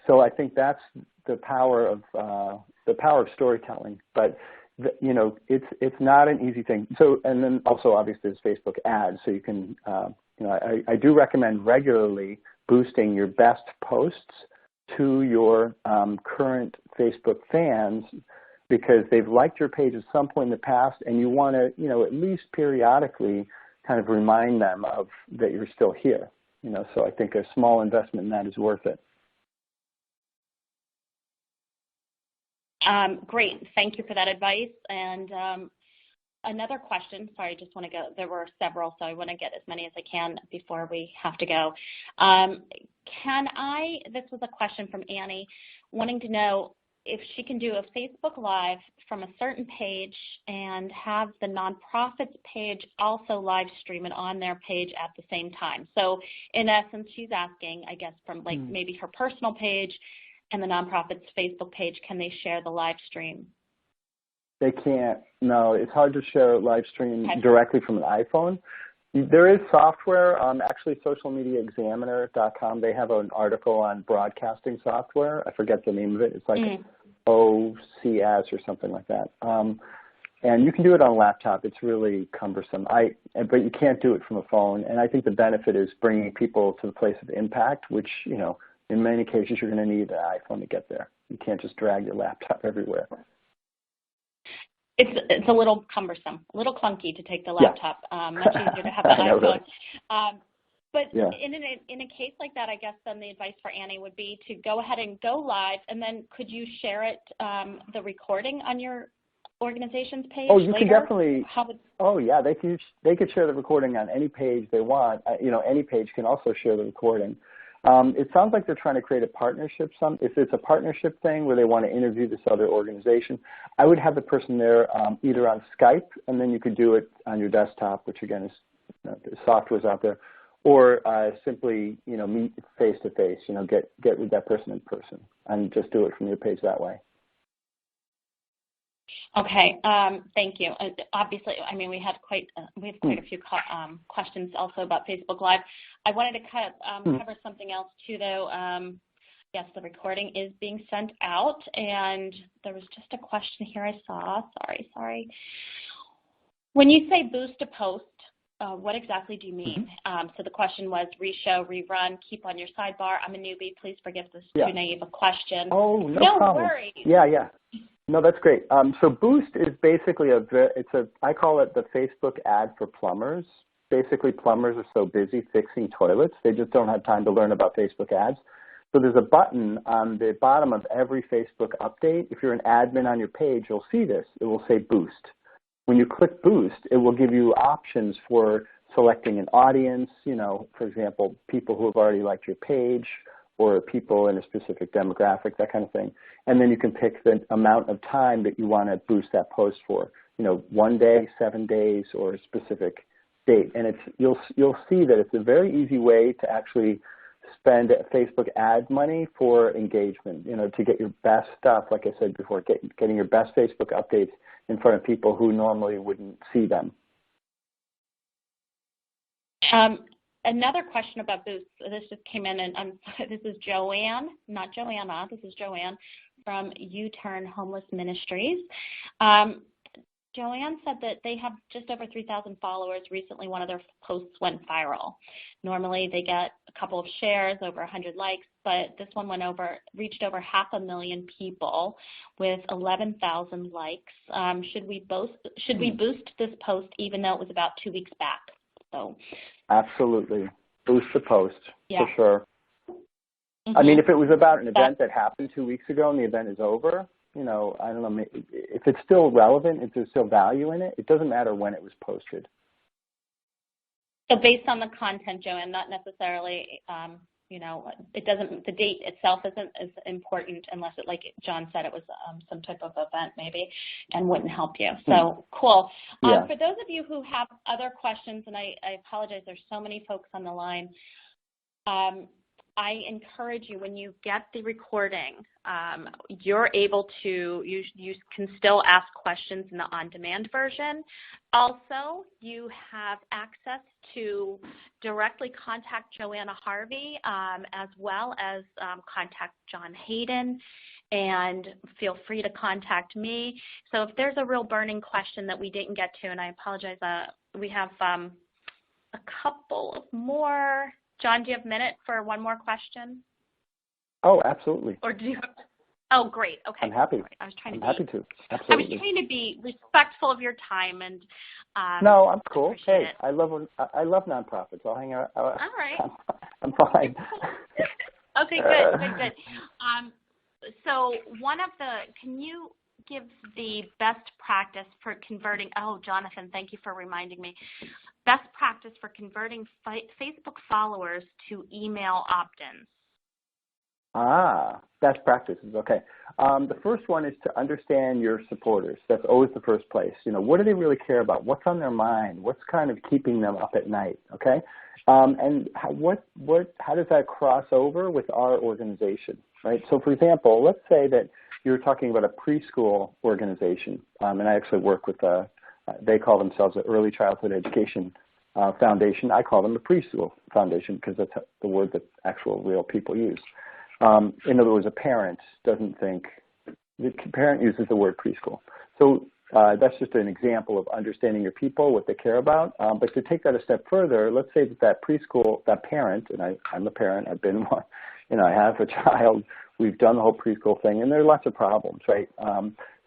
S2: So I think that's the power of storytelling, but it's not an easy thing. So, and then also obviously there's Facebook ads, so you can, I do recommend regularly boosting your best posts to your current Facebook fans, because they've liked your page at some point in the past, and you want to, at least periodically kind of remind them of that you're still here. So I think a small investment in that is worth it.
S1: Great. Thank you for that advice. And another question, sorry, I just want to go, there were several, so I want to get as many as I can before we have to go. This was a question from Annie, wanting to know, if she can do a Facebook Live from a certain page and have the nonprofits page also live stream it on their page at the same time. So in essence, she's asking, I guess, from like maybe her personal page and the nonprofit's Facebook page, can they share the live stream?
S2: They can't. No, it's hard to share a live stream directly from an iPhone. There is software. Actually, socialmediaexaminer.com, they have an article on broadcasting software. I forget the name of it. It's like OCS or something like that. And you can do it on a laptop. It's really cumbersome. But you can't do it from a phone. And I think the benefit is bringing people to the place of impact, which, you know, in many cases you're going to need an iPhone to get there. You can't just drag your laptop everywhere.
S1: It's a little cumbersome, a little clunky to take the laptop. Much easier to have the iPhone. Really. But in a case like that, I guess then the advice for Annie would be to go ahead and go live, and then could you share it, the recording on your organization's page?
S2: Oh, you
S1: later?
S2: can definitely. Oh, yeah, they could share the recording on any page they want. You know, any page can also share the recording. It sounds like they're trying to create a partnership. If it's a partnership thing where they want to interview this other organization, I would have the person there either on Skype, and then you could do it on your desktop, which again is the software's out there, or simply meet face to face. Get with that person in person and just do it from your page that way.
S1: Okay, thank you. Obviously, I mean, we have quite a few questions also about Facebook Live. I wanted to cover something else too, though. Yes, the recording is being sent out, and there was just a question here I saw. Sorry. When you say boost a post, what exactly do you mean? So the question was reshow, rerun, keep on your sidebar. I'm a newbie. Please forgive this too naive a question.
S2: Oh, no problem.
S1: Worries.
S2: Yeah. No, that's great. So Boost is basically I call it the Facebook ad for plumbers. Basically, plumbers are so busy fixing toilets, they just don't have time to learn about Facebook ads. So there's a button on the bottom of every Facebook update. If you're an admin on your page, you'll see this. It will say Boost. When you click Boost, it will give you options for selecting an audience, for example, people who have already liked your page, or people in a specific demographic, that kind of thing. And then you can pick the amount of time that you want to boost that post for, 1 day, 7 days, or a specific date. And you'll see that it's a very easy way to actually spend Facebook ad money for engagement, to get your best stuff, like I said before, getting your best Facebook updates in front of people who normally wouldn't see them.
S1: Another question about Boost. This just came in, and this is Joanne, not Joanna. This is Joanne from U-Turn Homeless Ministries. Joanne said that they have just over 3,000 followers. Recently, one of their posts went viral. Normally, they get a couple of shares, over 100 likes, but this one reached over 500,000 people with 11,000 likes. Should we boost this post even though it was about 2 weeks back? So. Absolutely. Boost the post, for sure. I mean, if it was about an event that happened 2 weeks ago and the event is over, I don't know, if it's still relevant, if there's still value in it, it doesn't matter when it was posted. So based on the content, Joanne, not necessarily, the date itself isn't as important unless it, like John said, it was some type of event maybe and wouldn't help you. So cool. For those of you who have other questions, and I apologize, there's so many folks on the line, I encourage you, when you get the recording, you're able to, you can still ask questions in the on-demand version. Also, you have access to directly contact Joanna Harvey, as well as contact John Haydon, and feel free to contact me. So if there's a real burning question that we didn't get to, and I apologize, we have a couple of more. John, do you have a minute for one more question? Oh, absolutely. Or do you have? Oh, great. Okay. I'm happy. I was trying to. Absolutely. I was trying to be respectful of your time and. No, I'm cool. Hey, I love nonprofits. I'll hang out. All right. I'm fine. Okay. Good. So can you give the best practice for converting? Oh, Jonathan, thank you for reminding me. Best practice for converting Facebook followers to email opt-ins.
S2: Best practices. Okay. The first one is to understand your supporters. That's always the first place. What do they really care about? What's on their mind? What's kind of keeping them up at night? Okay. And how does that cross over with our organization, right? So, for example, let's say that you're talking about a preschool organization, and I actually work with they call themselves an Early Childhood Education Foundation. I call them a preschool foundation because that's the word that actual real people use. In other words, a parent doesn't think, the parent uses the word preschool. So that's just an example of understanding your people, what they care about. But to take that a step further, let's say that preschool, that parent, and I'm a parent, I've been one, I have a child, we've done the whole preschool thing, and there are lots of problems, right?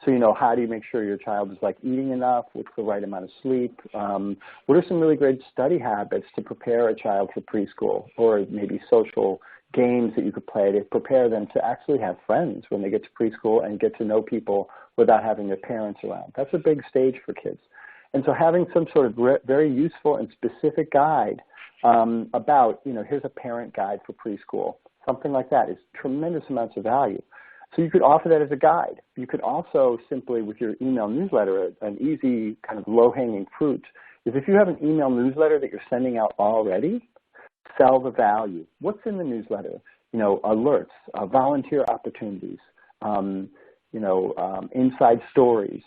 S2: So, how do you make sure your child is eating enough? What's the right amount of sleep? What are some really great study habits to prepare a child for preschool, or maybe social games that you could play to prepare them to actually have friends when they get to preschool and get to know people without having their parents around? That's a big stage for kids. And so having some sort of very useful and specific guide about, here's a parent guide for preschool, something like that is tremendous amounts of value. So you could offer that as a guide. You could also simply, with your email newsletter, an easy kind of low-hanging fruit is if you have an email newsletter that you're sending out already, sell the value. What's in the newsletter? Alerts, volunteer opportunities, inside stories,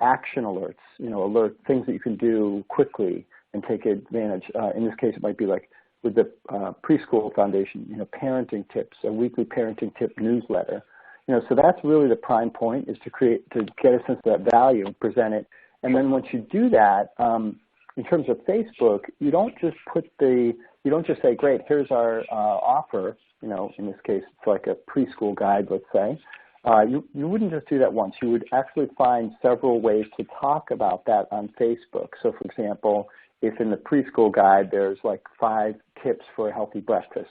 S2: action alerts, alert things that you can do quickly and take advantage. In this case, it might be like with the preschool foundation, parenting tips, a weekly parenting tip newsletter. So that's really the prime point, is to get a sense of that value and present it. And then once you do that, in terms of Facebook, you don't just say, great, here's our offer. In this case, it's like a preschool guide, let's say. You wouldn't just do that once. You would actually find several ways to talk about that on Facebook. So, for example, if in the preschool guide there's 5 tips for a healthy breakfast,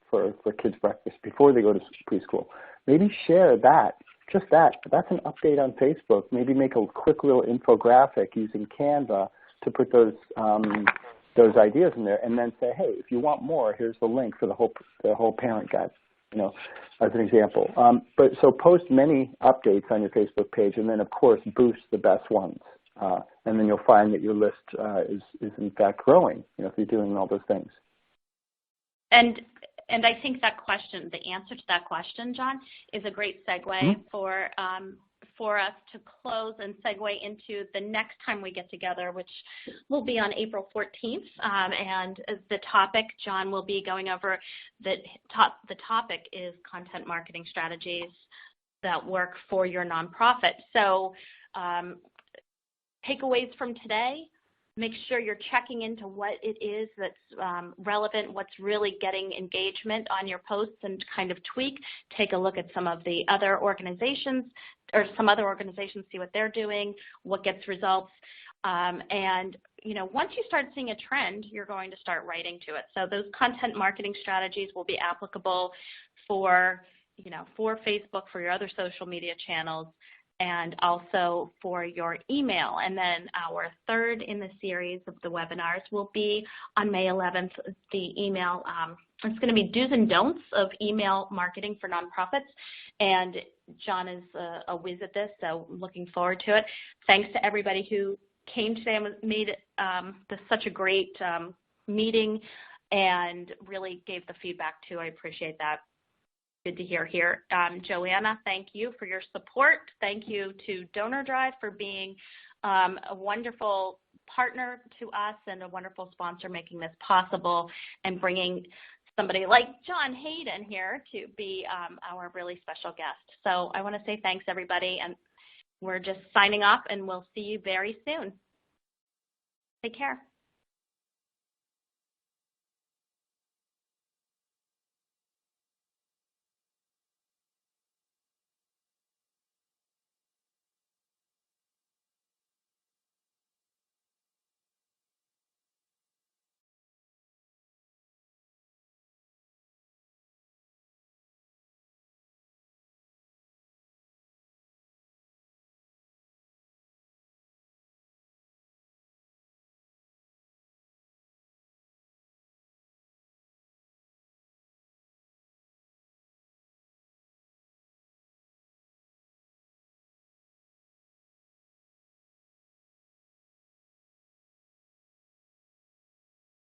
S2: for kids' breakfast before they go to preschool, maybe share that, just that. That's an update on Facebook. Maybe make a quick little infographic using Canva to put those ideas in there, and then say, hey, if you want more, here's the link for the whole parent guide, as an example. So post many updates on your Facebook page, and then, of course, boost the best ones. And then you'll find that your list is in fact growing, if you're doing all those things.
S1: And I think the answer to that question, John, is a great segue for us to close and segue into the next time we get together, which will be on April 14th. And the topic, John will be going over, the topic is content marketing strategies that work for your nonprofit. So takeaways from today: make sure you're checking into what it is that's relevant, what's really getting engagement on your posts, and kind of tweak. Take a look at some of the other organizations, or some other organizations, see what they're doing, what gets results. And, once you start seeing a trend, you're going to start writing to it. So those content marketing strategies will be applicable for Facebook, for your other social media channels, and also for your email. And then our third in the series of the webinars will be on May 11th, the email. It's going to be do's and don'ts of email marketing for nonprofits. And John is a whiz at this, so looking forward to it. Thanks to everybody who came today and made this such a great meeting and really gave the feedback too. I appreciate that. Good to hear here. Joanna, thank you for your support. Thank you to DonorDrive for being a wonderful partner to us and a wonderful sponsor making this possible, and bringing somebody like John Haydon here to be our really special guest. So I want to say thanks, everybody, and we're just signing off, and we'll see you very soon. Take care.